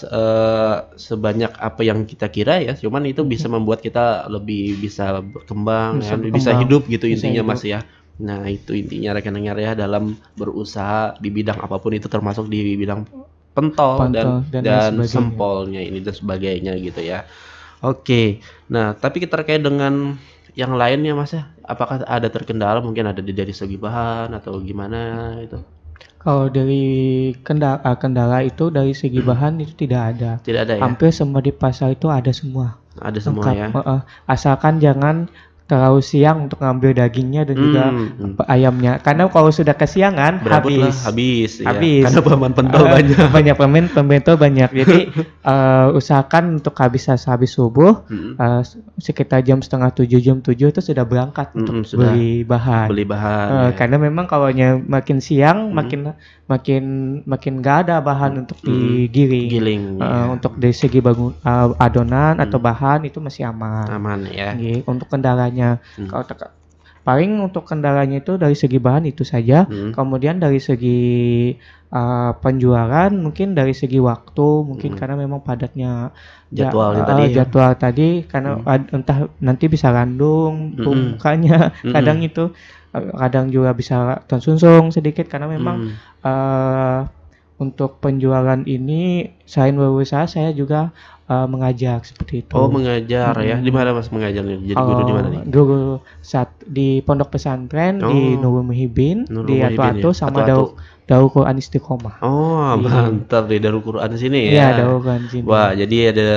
sebanyak apa yang kita kira ya, cuman itu bisa membuat kita lebih bisa berkembang, bisa hidup gitu intinya Mas ya. Nah, itu intinya rekan dengar ya dalam berusaha di bidang apapun itu, termasuk di bidang pentol dan sempolnya ini dan sebagainya gitu ya. Oke. Nah, tapi kita terkait dengan yang lainnya Mas ya, apakah ada terkendala mungkin ada dari segi bahan atau gimana itu? Kalau dari kendala itu dari segi bahan itu tidak ada. Tidak ada ya? Hampir semua di pasar itu ada semua. Ada semua ya. Asalkan jangan terlalu siang untuk ngambil dagingnya dan juga ayamnya. Karena kalau sudah kesiangan habis. Ya. Karena pemain pentol banyak pemain pentol banyak. Jadi usahakan untuk habis subuh sekitar jam 6:30 jam 7 itu sudah berangkat untuk beli bahan. Ya. Karena memang kalau makin siang makin nggak ada bahan untuk digiling. Untuk dari segi adonan atau bahan itu masih aman ya. Untuk kendalanya kalau paling untuk kendalanya itu dari segi bahan itu saja. Kemudian dari segi penjualan mungkin dari segi waktu mungkin karena memang padatnya jadwal tadi karena entah nanti bisa landung bukanya kadang itu kadang juga bisa tersunsung sedikit karena memang untuk penjualan ini selain berusaha saya juga mengajar seperti itu. Oh, mengajar ya. Di mana Mas mengajarnya? Jadi guru di mana nih? Guru di pondok pesantren di Nurul Muhibin, di Atu-Atu sama Darul Quran Istiqomah. Oh, mantap di Darul Quran sini ya. Iya, Darul Quran sini. Wah, jadi ada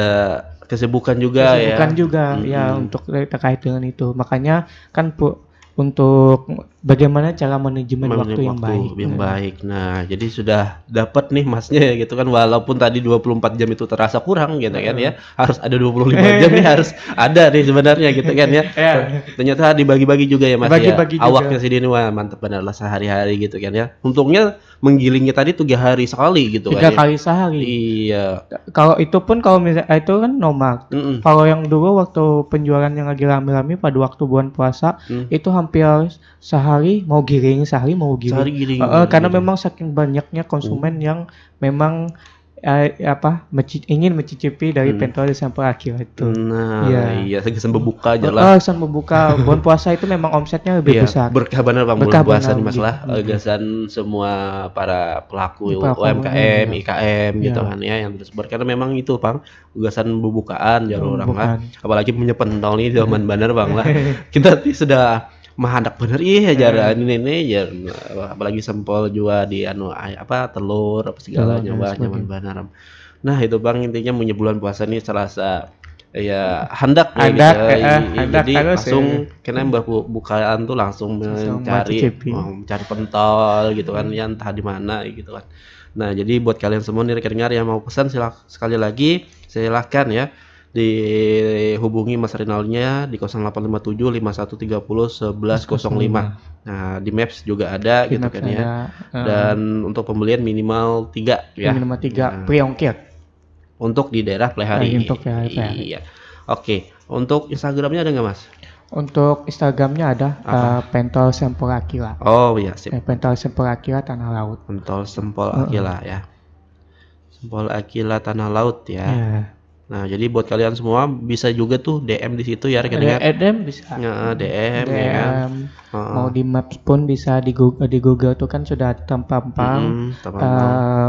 kesibukan juga ya. Kesibukan juga ya untuk terkait dengan itu. Makanya kan untuk bagaimana cara manajemen waktu yang baik. Nah, jadi sudah dapat nih Masnya gitu kan, walaupun tadi 24 jam itu terasa kurang gitu kan ya. Harus ada 25 jam nih harus ada nih sebenarnya gitu kan ya. Ternyata dibagi-bagi juga ya Mas ya. Awaknya sih ini wah mantap benar lah sehari-hari gitu kan ya. Untungnya menggilingnya tadi 3 hari sekali gitu kan. 3 kali sehari. Iya. Kalau itu pun kalau misalnya itu kan normal. Kalau yang dulu waktu penjualan yang lagi rame-rame pada waktu bulan puasa itu hampir sehari mau giling. Karena memang saking banyaknya konsumen yang memang ingin mencicipi dari pentol sampai akhir itu. Nah, iya segesan berbuka aja lah. Segesan berbuka bulan puasa itu memang omsetnya lebih besar. Berkah benar Bang bulan puasa nih masalah gagasan semua para pelaku UMKM, IKM gitu kan ya yang tersebar karena memang itu Bang gagasan pembukaan jalur orang lah. Apalagi punya pentol nih zaman benar Bang lah. Kita sudah mahandak bener jaran ini apalagi sempol juga di telur apa segalanya wah nyaman benar. Nah itu Bang intinya punya bulan puasa ini serasa ya handak gitu. Jadi langsung kena bukaan tuh langsung mencari pentol gitu kan ya entah di mana gitu kan. Nah jadi buat kalian semua nih rekan-rekan yang mau pesan sekali lagi silahkan ya dihubungi Mas Rinalnya di 0857 5130 1105. Nah di Maps juga ada gitu kan ya. Dan untuk pembelian minimal 3 ya. Minimal 3 pre-ongkir. Untuk di daerah Plehari. Iya. Oke. Untuk Instagramnya ada nggak Mas? Untuk Instagramnya ada Pentol Sempol Akila. Oh iya sip. Pentol Sempol Akila Tanah Laut. Pentol Sempol Akila ya. Sempol Akila Tanah Laut ya. Nah, jadi buat kalian semua bisa juga tuh DM di situ ya rekan-rekan. DM bisa. DM ya kan. Mau di Maps pun bisa di Google tuh kan sudah tampang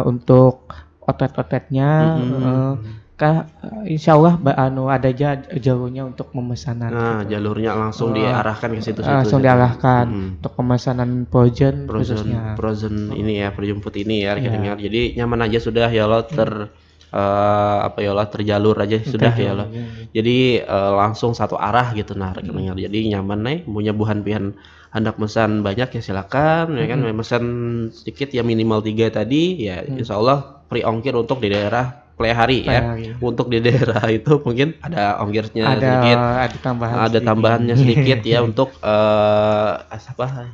untuk outlet-outletnya. Insya Allah ada aja jalurnya untuk pemesanan. Nah, jalurnya langsung diarahkan ke situ. Langsung diarahkan untuk pemesanan frozen khususnya. Frozen ini ya, frozen food ini ya rekan-rekan. Jadi nyaman aja sudah ya lo terjalur aja sudah ya loh. Jadi langsung satu arah gitu nah rekeningnya. Jadi nyaman nih punya buhan pian hendak pesan banyak ya silakan ya kan pesan sedikit ya minimal 3 tadi ya insya Allah free ongkir untuk di daerah Plehari ya. Untuk di daerah itu mungkin ada ongkirnya sedikit. Ada tambahannya sedikit ya untuk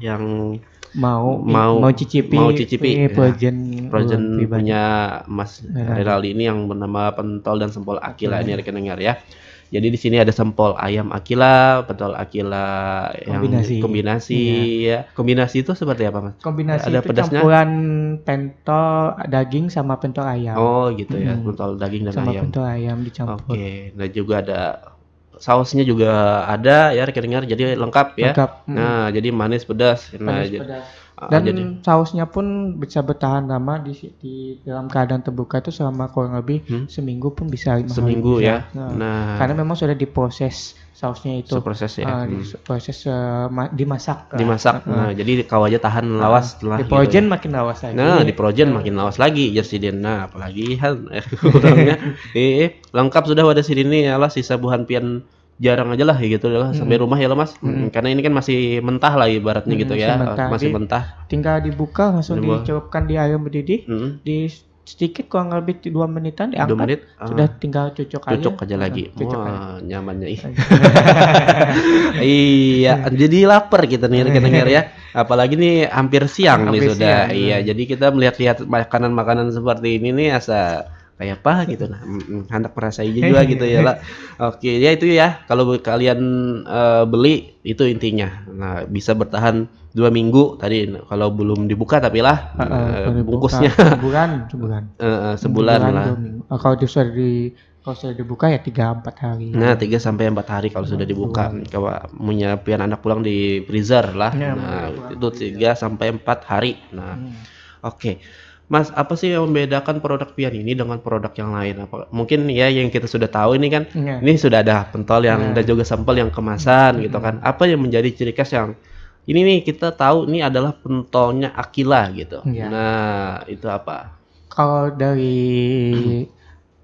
yang mau cicipi frozen punya Mas Rinaldi ini yang bernama pentol dan sempol Akila ini rekan-rekan ya. Jadi di sini ada sempol ayam Akila, pentol Akila yang kombinasi ya. Kombinasi itu seperti apa Mas? Kombinasi ada itu pedasnya? Campuran pentol daging sama pentol ayam. Oh gitu ya, pentol daging dan sama ayam. Sama pentol ayam dicampur. Oke, nah juga ada sausnya juga ada ya rekan-rekan jadi lengkap ya. Nah jadi manis pedas. Nah, Dan jadi sausnya pun bisa bertahan lama di dalam keadaan terbuka itu selama kurang lebih seminggu pun bisa, 5 hari seminggu bisa. ya. Nah, karena memang sudah diproses sausnya itu. Seproses ya. Diproses dimasak. Dimasak. Nah, jadi kau aja tahan lawas setelah Diprojen gitu. makin lawas lagi. Nah, diprojen makin lawas lagi Jasiden. Nah, apalagi kan kurangnya lengkap sudah wadah sini ya lah, sisa buhan pian jarang aja lah gitu lah sampai rumah ya lo Mas. Karena ini kan masih mentah lah ibaratnya gitu ya. Masih mentah. Tinggal dibuka langsung dicelupkan di air mendidih. Di sedikit kurang lebih 2 menitan diangkat. 2 menit. Sudah tinggal cucuk aja lagi. Cucuk Wah, nyamannya iya, jadi lapar kita nih rekan-rekan ya. Apalagi nih hampir siang nih sudah. Iya, jadi kita melihat-lihat makanan-makanan seperti ini nih asa kayak apa gitu. Nah, hendak merasai juga gitu ya lah. Oke, ya itu ya. Kalau kalian beli itu intinya. Nah, bisa bertahan 2 minggu tadi kalau belum dibuka tapi lah bungkusnya sebulan lah. Kalau sudah dibuka ya 3-4 hari. Nah, 3 sampai 4 hari kalau sudah dibuka. Kalau punya pian anak pulang di freezer lah. Nah, itu 3 sampai 4 hari. Nah, oke. Mas, apa sih yang membedakan produk pian ini dengan produk yang lain? Mungkin ya yang kita sudah tahu ini kan, ini sudah ada pentol yang dan juga sampel yang kemasan gitu kan. Apa yang menjadi ciri khas yang ini nih kita tahu ini adalah pentolnya Aquila gitu. Nah, itu apa? Kalau dari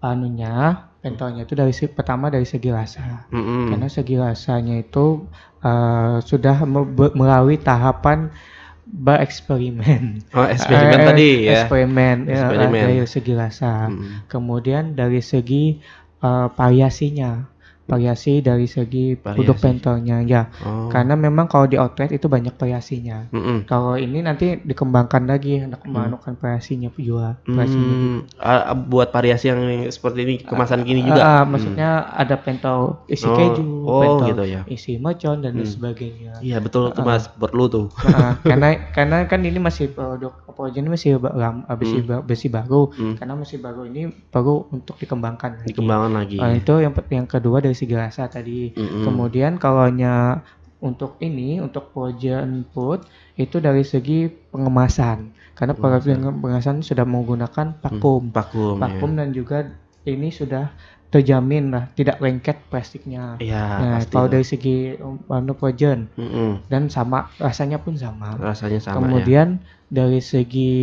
pentolnya itu pertama dari segi rasa. Karena segi rasanya itu sudah melalui tahapan bereksperimen. Eksperimen tadi ya. Eksperimen dari segi rasa. Kemudian dari segi variasi dari segi produk pentolnya ya. Karena memang kalau di outlet itu banyak variasinya. Kalau ini nanti dikembangkan lagi untuk melakukan variasinya juga. Buat variasi yang seperti ini kemasan gini juga. Maksudnya ada pentol isi keju, pentol gitu ya. isi mercon dan sebagainya. Iya betul tuh Mas, perlu tuh. Karena kan ini masih produk Projen masih besi baru. Karena masih baru ini baru untuk dikembangkan lagi. Itu yang kedua dari segi rasa tadi. Kemudian kalaunya untuk Projen Food itu dari segi pengemasan. Karena pengemasan sudah menggunakan vakum dan juga ini sudah terjamin lah tidak lengket plastiknya. Nah, kalau dari segi Projen dan sama rasanya pun sama. Kemudian dari segi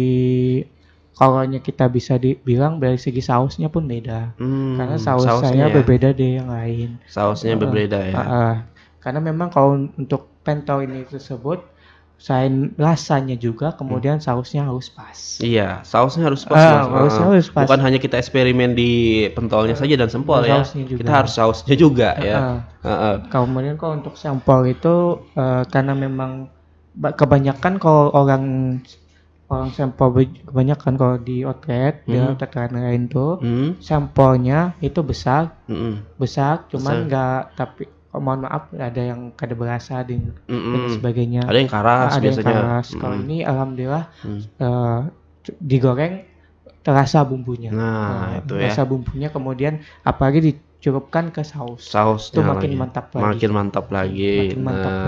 kalau kita bisa dibilang dari segi sausnya pun beda. Karena sausnya berbeda deh yang lain. Sausnya berbeda ya. Karena memang kalau untuk pentol ini tersebut selain rasanya juga kemudian sausnya harus pas. Iya, sausnya harus pas. Harus pas. Bukan hanya kita eksperimen di pentolnya saja dan sempol ya. Kita harus sausnya juga ya. Kemudian kalau untuk sampel itu karena memang kebanyakan kalau orang sampel kebanyakan kalau di outlet lain tuh sampelnya itu besar cuman enggak, tapi mohon maaf ada yang kada berasa dan sebagainya. Ada yang keras biasanya. Kalau ini alhamdulillah digoreng terasa bumbunya. Itu ya. Terasa bumbunya, kemudian apalagi dicurupkan ke saus. Itu makin mantap lagi.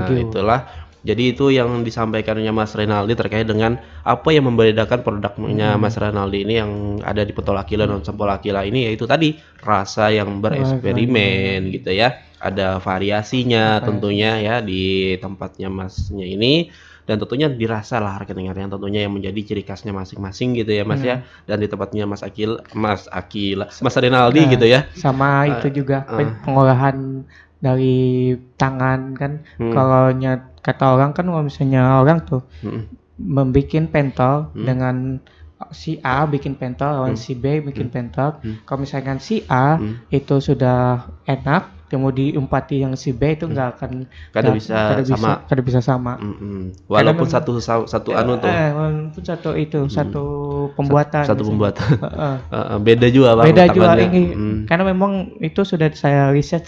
Itulah. Jadi itu yang disampaikannya Mas Renaldi terkait dengan apa yang membedakan produknya Mas Renaldi ini yang ada di pentol Aquila dan sampel Aquila ini, yaitu tadi rasa yang bereksperimen gitu ya. Ada variasinya tentunya ya di tempatnya Masnya ini, dan tentunya dirasa lah rekan-rekan yang tentunya yang menjadi ciri khasnya masing-masing gitu ya Mas ya. Dan di tempatnya Mas Renaldi gitu ya. Sama itu juga pengolahan dari tangan kan. Kalau kata orang kan kalau misalnya orang tuh membikin pentol dengan si A bikin pentol lawan si B bikin pentol. Kalau misalkan si A itu sudah enak, kemudian diumpati yang si B itu nggak akan bisa sama. Walaupun satu anu tuh. Walaupun satu pembuatan. Beda juga Bang. Beda juga ini. Karena memang itu sudah saya riset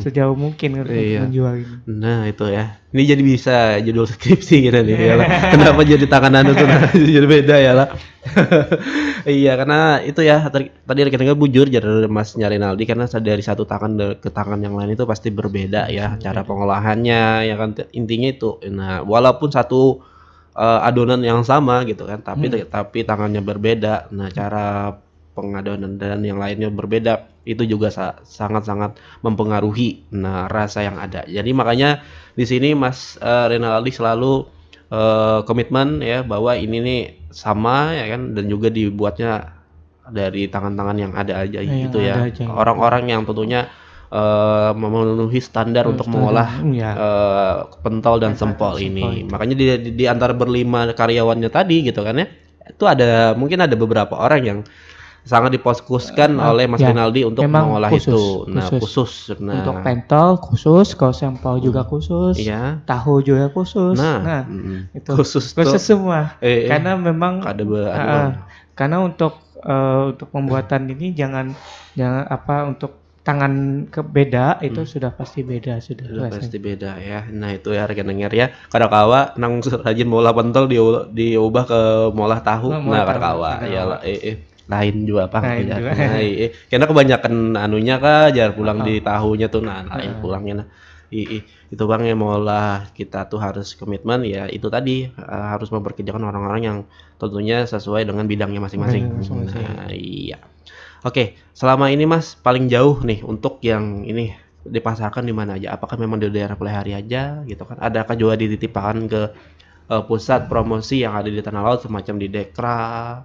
sejauh mungkin untuk menjual ini. Nah, itu ya. Ini jadi bisa judul skripsi gitu nih ya lah. Kenapa jadi tangan anu tuh jadi beda ya lah. Iya, karena itu ya tadi rekan-rekan bujur jadi Mas Renaldi, karena dari satu tangan ke tangan yang lain itu pasti berbeda ya cara pengolahannya ya kan, intinya itu. Nah, walaupun satu adonan yang sama gitu kan, tapi tangannya berbeda. Nah, cara pengadonan dan yang lainnya berbeda, itu juga sangat-sangat mempengaruhi rasa yang ada. Jadi makanya di sini Mas Renaldi selalu komitmen ya bahwa ini nih sama ya kan, dan juga dibuatnya dari tangan-tangan yang ada aja gitu ya. Orang-orang yang tentunya memenuhi standar untuk mengolah pentol dan sempol ini. Makanya di antara berlima karyawannya tadi gitu kan ya, itu mungkin ada beberapa orang yang sangat difokuskan oleh Mas Renaldi untuk mengolah itu. Nah, khusus. Nah, untuk pentol khusus, kalau sempol juga khusus, tahu juga khusus. Nah, itu khusus semua. Karena memang karena untuk pembuatan ini jangan untuk tangan beda itu sudah pasti beda pasti beda ya. Nah, itu ya rekan dengar ya. Kadakawa nang rajin molah pentol diubah ke molah tahu. Nah, kadakawa ya lain juga Bang. Karena kebanyakan anunya jar pulang di tahunya tuh lain pulangnya. Itu Bang yang maulah kita tuh harus komitmen ya, itu tadi harus memperkerjakan orang-orang yang tentunya sesuai dengan bidangnya masing-masing. Nah, iya. Oke, selama ini Mas paling jauh nih untuk yang ini dipasarkan di mana aja? Apakah memang di daerah Pelihari aja gitu kan? Adakah juga dititipkan ke pusat promosi yang ada di Tanah Laut semacam di Dekra,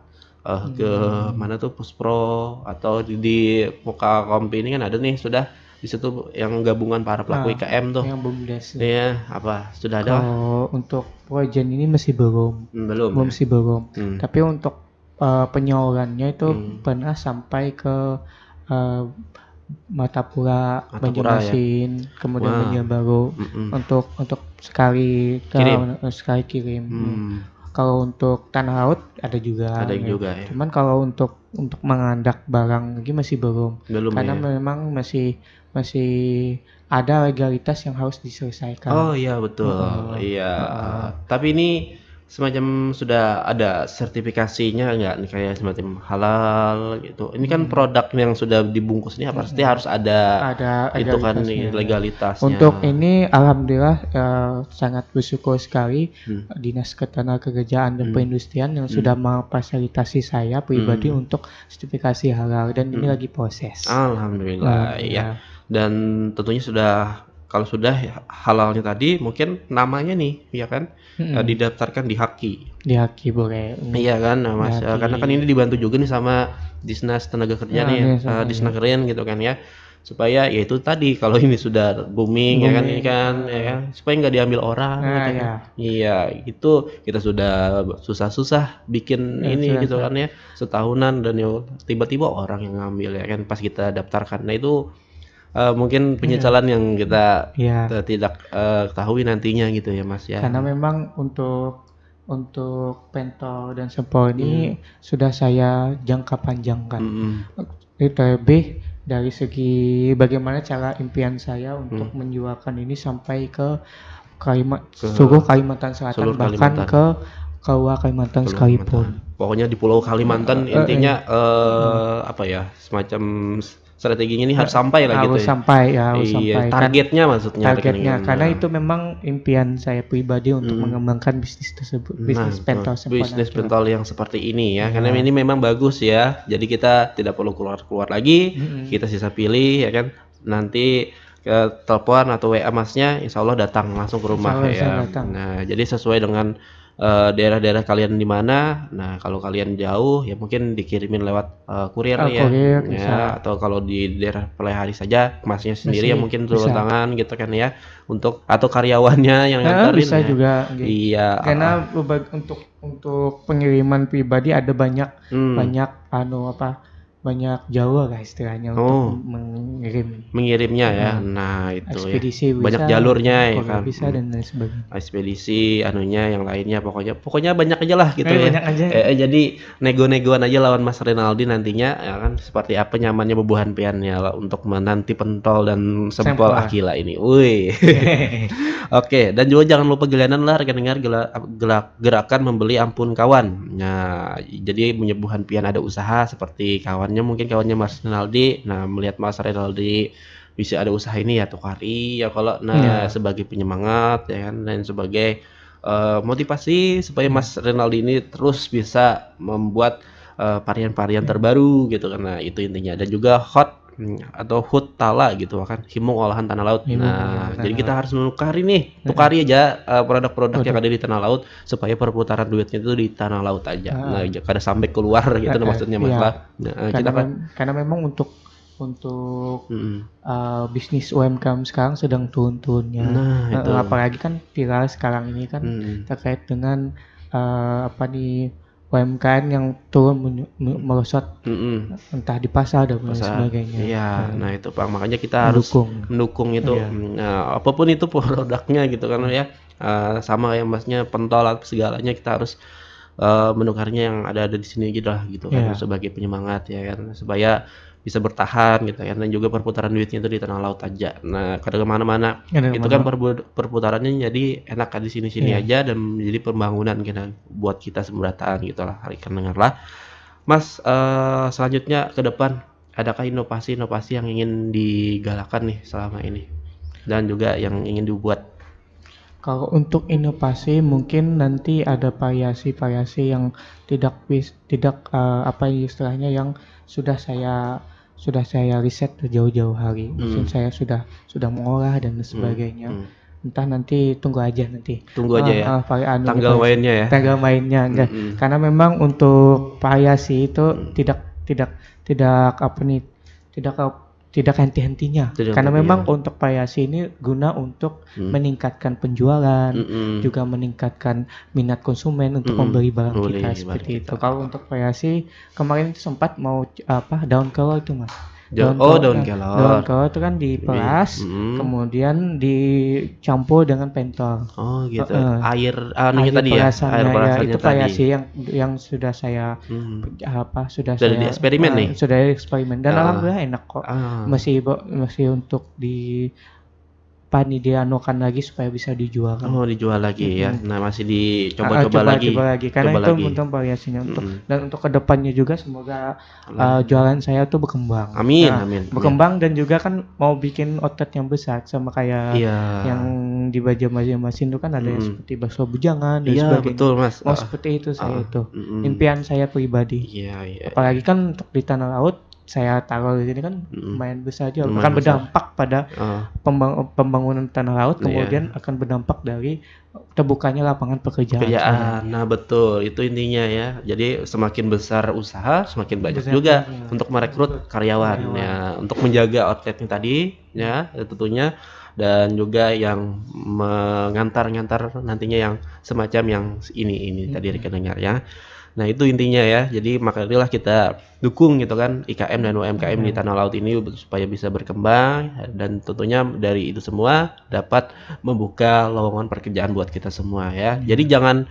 ke mana tuh Puspro, atau di Muka Kompi ini kan ada nih sudah di situ yang gabungan para pelaku IKM tuh. Yang BUMDes. Iya, apa sudah ada? Kalau untuk proyek ini masih belum. Masih belum. Tapi untuk penyalurannya itu pernah sampai ke Matapura, Banjarmasin, kemudian Banjarbaru untuk sekali kirim. Kalau untuk Tanah Laut ada juga. Ya. Cuman kalau untuk mengandak barang lagi masih belum karena memang masih ada legalitas yang harus diselesaikan. Oh iya betul. Tapi ini semacam sudah ada sertifikasinya enggak nih, kayak semacam halal gitu. Ini kan produk yang sudah dibungkus ini pasti harus ada itu kan legalitasnya. Untuk ini alhamdulillah sangat bersyukur sekali Dinas Ketenagakerjaan dan Perindustrian yang sudah memfasilitasi saya pribadi untuk sertifikasi halal, dan ini lagi proses. Alhamdulillah ya. Dan tentunya kalau sudah halalnya tadi, mungkin namanya nih, ya kan, didaftarkan di HAKI. Di HAKI boleh. Iya kan, Mas. Karena kan ini dibantu juga nih sama Dinas Tenaga Kerja nih, Disnakerja gitu kan ya. Supaya ya itu tadi, kalau ini sudah booming ya kan, supaya nggak diambil orang. Iya, itu kita sudah susah-susah bikin ini gitu kan ya, setahunan, dan tiba-tiba orang yang ngambil ya kan pas kita daftarkan. Nah itu mungkin penyesalan yang kita tidak ketahui nantinya gitu ya Mas ya. Karena memang untuk pentol dan sempol ini sudah saya jangka panjangkan. Itu lebih dari segi bagaimana cara impian saya untuk menjualkan ini sampai ke seluruh Kalimantan Selatan, bahkan ke luar Kalimantan sekalipun. Pokoknya di Pulau Kalimantan intinya semacam strateginya ini harus sampai lah gitu ya. Harus sampai. Targetnya maksudnya. Karena itu memang impian saya pribadi untuk mengembangkan bisnis tersebut, bisnis pentol sempol. Bisnis pentol yang seperti ini ya. Karena ini memang bagus ya. Jadi kita tidak perlu keluar lagi. Kita sisa pilih ya kan. Nanti ke telepon atau WA Masnya, insya Allah datang langsung ke rumah ya. Nah, jadi sesuai dengan daerah-daerah kalian di mana. Nah, kalau kalian jauh ya mungkin dikirimin lewat kurir ya, atau kalau di daerah Pelihari saja Masnya sendiri ya mungkin turun tangan gitu kan ya, atau karyawannya yang nganterin bisa ya. Juga iya, karena untuk pengiriman pribadi ada banyak banyak jalur lah istilahnya untuk mengirimnya ya. Nah itu ekspedisi ya banyak jalurnya ya kan, bisa dan lain sebagainya. Ekspedisi yang lainnya, pokoknya banyak aja lah gitu ya. Banyak aja. Jadi nego-negoan aja lawan Mas Renaldi nantinya ya kan, seperti apa nyamannya bebuhan piannya untuk menanti pentol dan sempol Akila ini. Wih. Oke, dan juga jangan lupa gelanan lah rekan dengar, gerakan membeli ampun kawan. Nah, jadi menyebuhan pian ada usaha seperti mungkin kawannya Mas Renaldi. Nah, melihat Mas Renaldi bisa ada usaha ini ya tukari ya, kalau sebagai penyemangat ya kan, dan sebagai motivasi supaya Mas Renaldi ini terus bisa membuat varian-varian terbaru gitu karena itu intinya, dan juga atau hut tala gitu kan, himung olahan tanah laut. Nah, jadi kita harus tukari aja produk-produk yang ada di tanah laut supaya perputaran duitnya itu di tanah laut aja. Nah, kada sampai keluar gitu maksudnya Mas lah. Nah, karena memang untuk bisnis UMKM sekarang sedang turun-turunnya. Nah, itu. Apalagi kan viral sekarang ini kan terkait dengan UMKM yang turun merosot, entah di pasar dan sebagainya. Iya, nah itu Pak, makanya kita harus mendukung itu. Nah, apapun itu produknya gitu kan ya, sama yang Masnya pentol atau segalanya, kita harus menukarnya yang ada di sini aja lah gitu kan, sebagai penyemangat ya kan, supaya bisa bertahan gitu kan, dan juga perputaran duitnya itu di tanah laut aja. Nah, kada kemana-mana, itu kan perputarannya jadi enak di sini-sini aja, dan menjadi pembangunan kan buat kita sembrataan gitu lah, dengar lah. Mas, selanjutnya ke depan adakah inovasi-inovasi yang ingin digalakkan nih selama ini dan juga yang ingin dibuat? Kalau untuk inovasi mungkin nanti ada variasi-variasi yang tidak istilahnya yang sudah saya riset jauh-jauh hari. Mungkin saya sudah mengolah dan sebagainya. Entah nanti tunggu aja ya. Tanggal mainnya ya. Tanggal mainnya enggak. Karena memang untuk variasi itu tidak henti-hentinya. Karena memang untuk variasi ini guna untuk meningkatkan penjualan, juga meningkatkan minat konsumen untuk membeli barang kita seperti itu. Kalau untuk variasi kemarin itu sempat mau daun kelor itu Mas. Daun kelor itu kan diperas, kemudian dicampur dengan pentol. Oh gitu. Air tadi ya. Air perasannya itu variasi yang sudah saya sudah di eksperimen nih. Sudah eksperimen dan alhamdulillah enak kok. Masih untuk dianukan lagi supaya bisa dijual. Oh, dijual lagi ya. Nah, masih dicoba-coba lagi. Karena itu untuk variasinya dan untuk kedepannya juga semoga jualan saya tuh berkembang. Amin. Berkembang dan juga kan mau bikin outlet yang besar sama kayak yang di Banjarmasin itu kan ada yang seperti bakso bujangan dan sebagainya. Iya, betul Mas. Mau seperti itu saya itu. Impian saya pribadi. Iya. Apalagi kan untuk di tanah laut saya taruh di sini kan lumayan besar juga, akan berdampak pada pembangunan tanah laut, kemudian akan berdampak dari terbukanya lapangan pekerjaan. Nah betul, itu intinya ya. Jadi semakin besar usaha, semakin banyak juga untuk merekrut karyawan ya, untuk menjaga outletnya tadi ya tentunya, dan juga yang mengantar nantinya yang semacam yang ini tadi dengar ya. Nah itu intinya ya, jadi makanya kita dukung gitu kan IKM dan UMKM di tanah laut ini supaya bisa berkembang, dan tentunya dari itu semua dapat membuka lowongan pekerjaan buat kita semua ya. Jadi jangan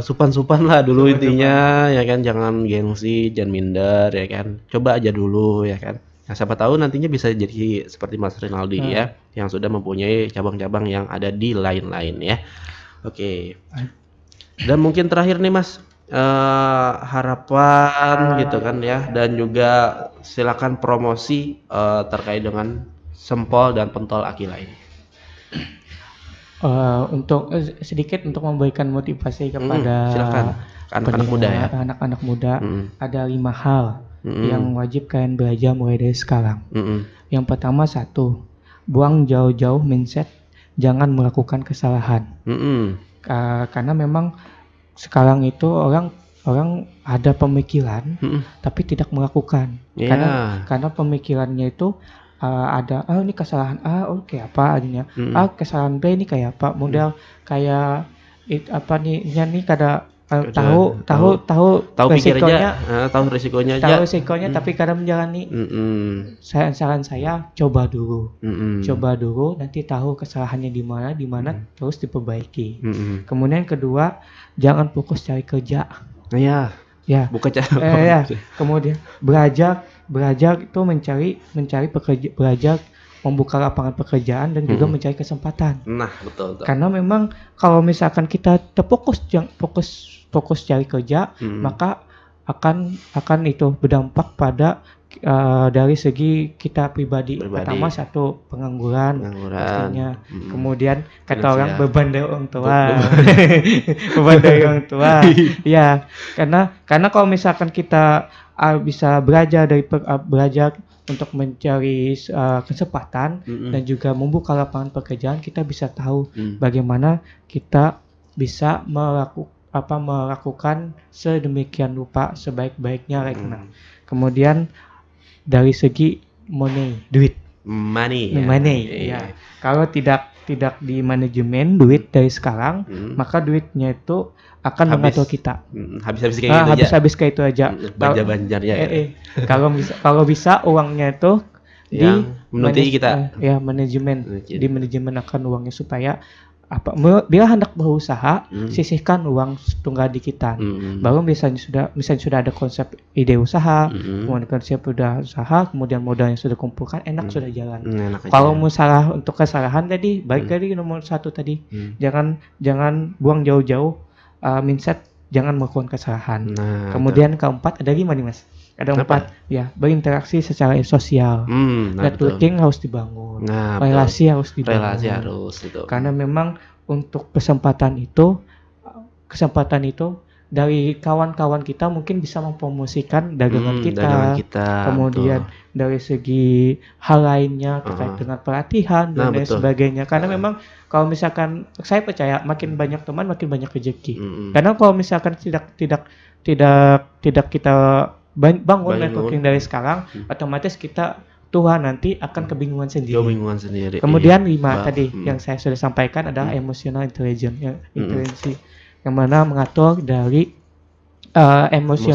supan-supan lah dulu intinya ya kan, jangan gengsi, jangan minder ya kan, coba aja dulu ya kan. Nah siapa tahu nantinya bisa jadi seperti Mas Renaldi ya, yang sudah mempunyai cabang-cabang yang ada di lain-lain ya. Oke. Dan mungkin terakhir nih Mas, harapan gitu kan ya, dan juga silakan promosi terkait dengan sempol dan pentol Akila ini. Untuk sedikit untuk memberikan motivasi kepada silakan anak-anak muda ya. Anak-anak muda ada 5 hal yang wajib kalian belajar mulai dari sekarang. Yang pertama, 1, buang jauh-jauh mindset jangan melakukan kesalahan. Karena memang sekarang itu orang ada pemikiran tapi tidak melakukan. Karena pemikirannya itu ada ini kesalahan A, oke apa adanya. Kesalahan B ini kayak apa? Model kayak nih kada tahu resikonya, tahu resikonya tapi kadang menjalani. Saran saya coba dulu, nanti tahu kesalahannya di mana terus diperbaiki. Kemudian kedua, jangan fokus cari kerja. Bukan Kemudian belajar itu mencari belajar membuka lapangan pekerjaan dan juga mencari kesempatan. Nah, betul. Karena memang kalau misalkan kita fokus cari kerja, maka akan itu berdampak pada dari segi kita pribadi. Pertama satu pengangguran pastinya. Kemudian kata orang beban dari orang tua. Beban dari orang tua. Ya, karena kalau misalkan kita bisa belajar belajar untuk mencari kesempatan dan juga membuka lapangan pekerjaan, kita bisa tahu bagaimana kita bisa melakukan sedemikian rupa sebaik-baiknya. Kemudian dari segi duit. Ya. Kalau tidak di manajemen duit dari sekarang, maka duitnya itu akan mengatur kita. Habis kayak gitu aja. Banjar-banjarnya. Kalau bisa uangnya itu menunti kita. Ya, manajemen. Di manajemen akan uangnya supaya bila hendak berusaha, sisihkan uang tunggal di kita. Baru misalnya sudah ada konsep ide usaha, kemudian konsep usaha, kemudian modal yang sudah kumpulkan, sudah jalan. Kalau masalah untuk kesalahan tadi, balik lagi nomor 1 tadi, jangan buang jauh-jauh mindset, jangan melakukan kesalahan. Kemudian keempat, ada 5 nih Mas. Ada 4 ya, berinteraksi secara sosial. Networking harus dibangun. Relasi harus dibangun. Karena memang untuk kesempatan itu dari kawan-kawan kita mungkin bisa mempromosikan dagangan kita. Kemudian dari segi hal lainnya terkait dengan pelatihan dan lain sebagainya. Karena memang kalau misalkan saya percaya makin banyak teman makin banyak rezeki. Karena kalau misalkan tidak kita bangun networking dari sekarang, otomatis kita tua nanti akan kebingungan sendiri. Kemudian 5 tadi yang saya sudah sampaikan adalah emotional intelligence, yang mana mengatur dari emosi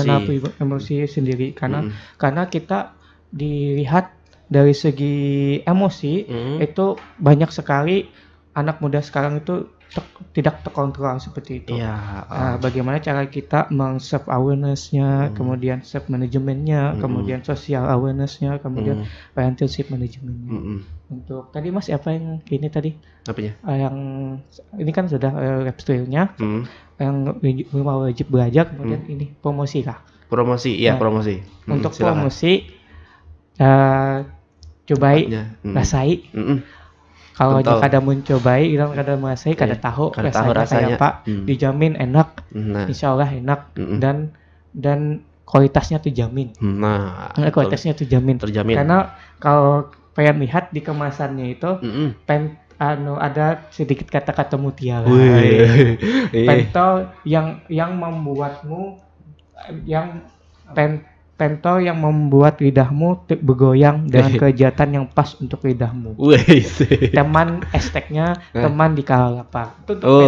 sendiri. Karena kita dilihat dari segi emosi itu banyak sekali anak muda sekarang itu tidak terkontrol seperti itu. Bagaimana cara kita self awareness-nya, kemudian self manajemennya, kemudian social awareness-nya, kemudian relationship manajemennya. Untuk tadi Mas apa yang ini tadi? Apanya? Yang ini kan sudah life skill-nya, yang wajib belajar, kemudian ini promosi lah. Promosi. Untuk promosi, cobai, rasai. Kalau kada mencobai, kada merasai, kada tahu rasanya Pak, dijamin enak, insya Allah enak, dan kualitasnya terjamin. Kualitasnya terjamin. Karena kalau pengen lihat di kemasannya itu, ada sedikit kata-kata mutiara. Pentol yang membuatmu pentol yang membuat lidahmu bergoyang dengan kegiatan yang pas untuk lidahmu. Teman hashtagnya teman di kala lapar.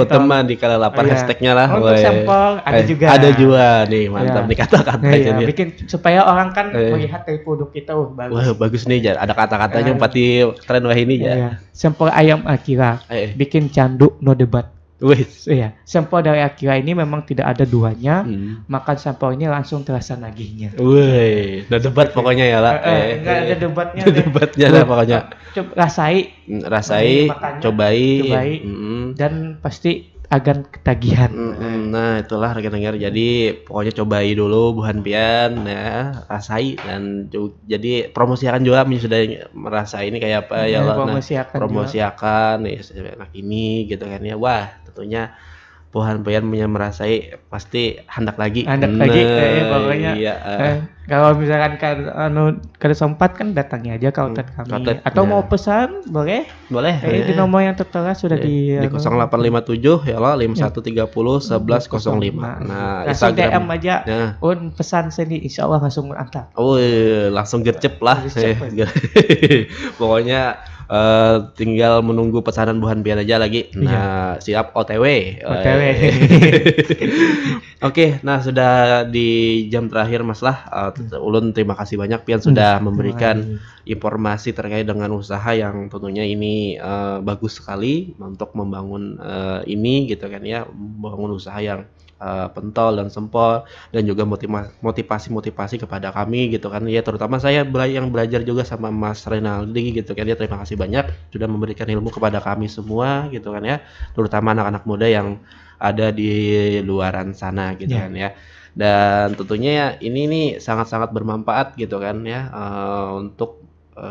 Teman di kala lapar hashtagnya lah. Untuk sampel ada juga. Ada juga nih, mantap nih kata-katanya. Bikin supaya orang kan melihat dari produk kita, bagus. Bagus nih, ada kata-katanya pasti keren ini ya. Sampel ayam Akira, bikin candu no debat. Sampel dari Akira ini memang tidak ada duanya. Makan sampel ini langsung terasa nagihnya. No debat pokoknya ya lah. Enggak ada debatnya. Debatnya lah pokoknya. Coba rasai, cobai. Dan pasti akan ketagihan. Nah itulah rekan-rekan. Jadi pokoknya cobai dulu buhan pian ya, rasai dan jadi promosikan juga sudah merasa ini kayak apa ya lah. Promosikan nih enak ini gitu kan ya. Wah tentunya buhan pian merasai pasti hendak lagi. Pokoknya. Kalau misalkan kada sempat kan datangnya aja ke outlet kami. Atau mau pesan boleh. Di nomor yang tertera sudah di 0857 ya lah 5130 1105. Nah, langsung DM aja. Pesan sini insyaallah langsung antar. Langsung gercep lah. Pokoknya tinggal menunggu pesanan buhan pian aja lagi. Nah, siap OTW. Oke, nah sudah di jam terakhir Mas lah. Ulun terima kasih banyak pian sudah memberikan informasi terkait dengan usaha yang tentunya ini bagus sekali untuk membangun ini gitu kan ya, membangun usaha yang pentol dan sempol dan juga motivasi kepada kami gitu kan ya, terutama saya yang belajar juga sama Mas Renaldi gitu kan ya. Terima kasih banyak sudah memberikan ilmu kepada kami semua gitu kan ya, terutama anak-anak muda yang ada di luaran sana gitu kan ya. Dan tentunya ya ini nih sangat-sangat bermanfaat gitu kan ya, untuk,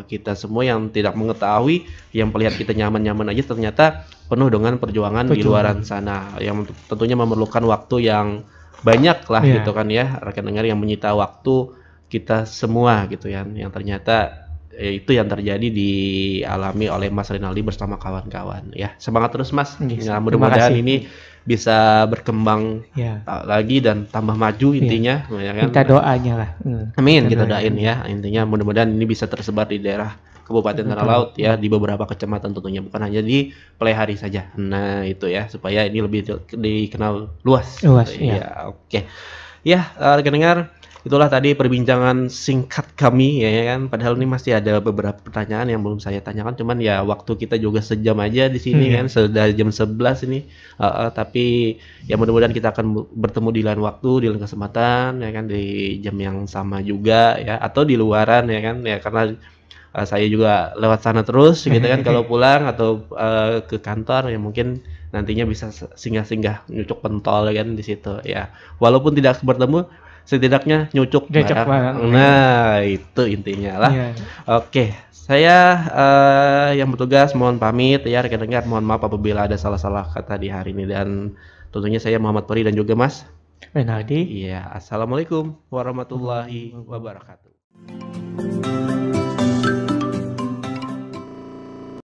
kita semua yang tidak mengetahui, yang melihat kita nyaman-nyaman aja ternyata penuh dengan perjuangan di luaran sana, yang tentunya memerlukan waktu yang banyak lah Iya. gitu kan ya, rekan dengar yang menyita waktu kita semua gitu ya, yang ternyata, itu yang terjadi dialami oleh Mas Rinaldi bersama kawan-kawan ya. Semangat terus Mas, Yes, ya terima mudah-mudahan kasih. ini bisa berkembang Ya, lagi dan tambah maju iya. intinya ya kan. Minta doanya lah. Amin, Minta kita doanya. doain ya. Intinya mudah-mudahan ini bisa tersebar di daerah Kabupaten Tanah Betul. Laut ya, di beberapa kecamatan tentunya, bukan hanya di Pelehari saja. Nah, itu ya, supaya ini lebih dikenal luas. Luas, gitu. iya. Ya, oke. Ya, rekan dengar, itulah tadi perbincangan singkat kami ya kan. Padahal ini masih ada beberapa pertanyaan yang belum saya tanyakan, cuman ya waktu kita juga sejam aja di sini Iya. kan, sudah jam 11 ini. Tapi ya mudah-mudahan kita akan bertemu di lain waktu, di lain kesempatan ya kan, di jam yang sama juga ya, atau di luaran ya kan. Ya karena saya juga lewat sana terus gitu kan kalau pulang atau ke kantor ya mungkin nantinya bisa singgah-singgah nyucuk pentol ya kan di situ ya. Walaupun tidak bertemu, setidaknya nyucuk Cocok bareng. banget. Nah, itu intinya lah. Iya. Oke, saya yang bertugas mohon pamit ya rekan dengar, mohon maaf apabila ada salah-salah kata di hari ini dan tentunya saya Muhammad Peri dan juga Mas. Renaldi. Iya, assalamualaikum warahmatullahi wabarakatuh.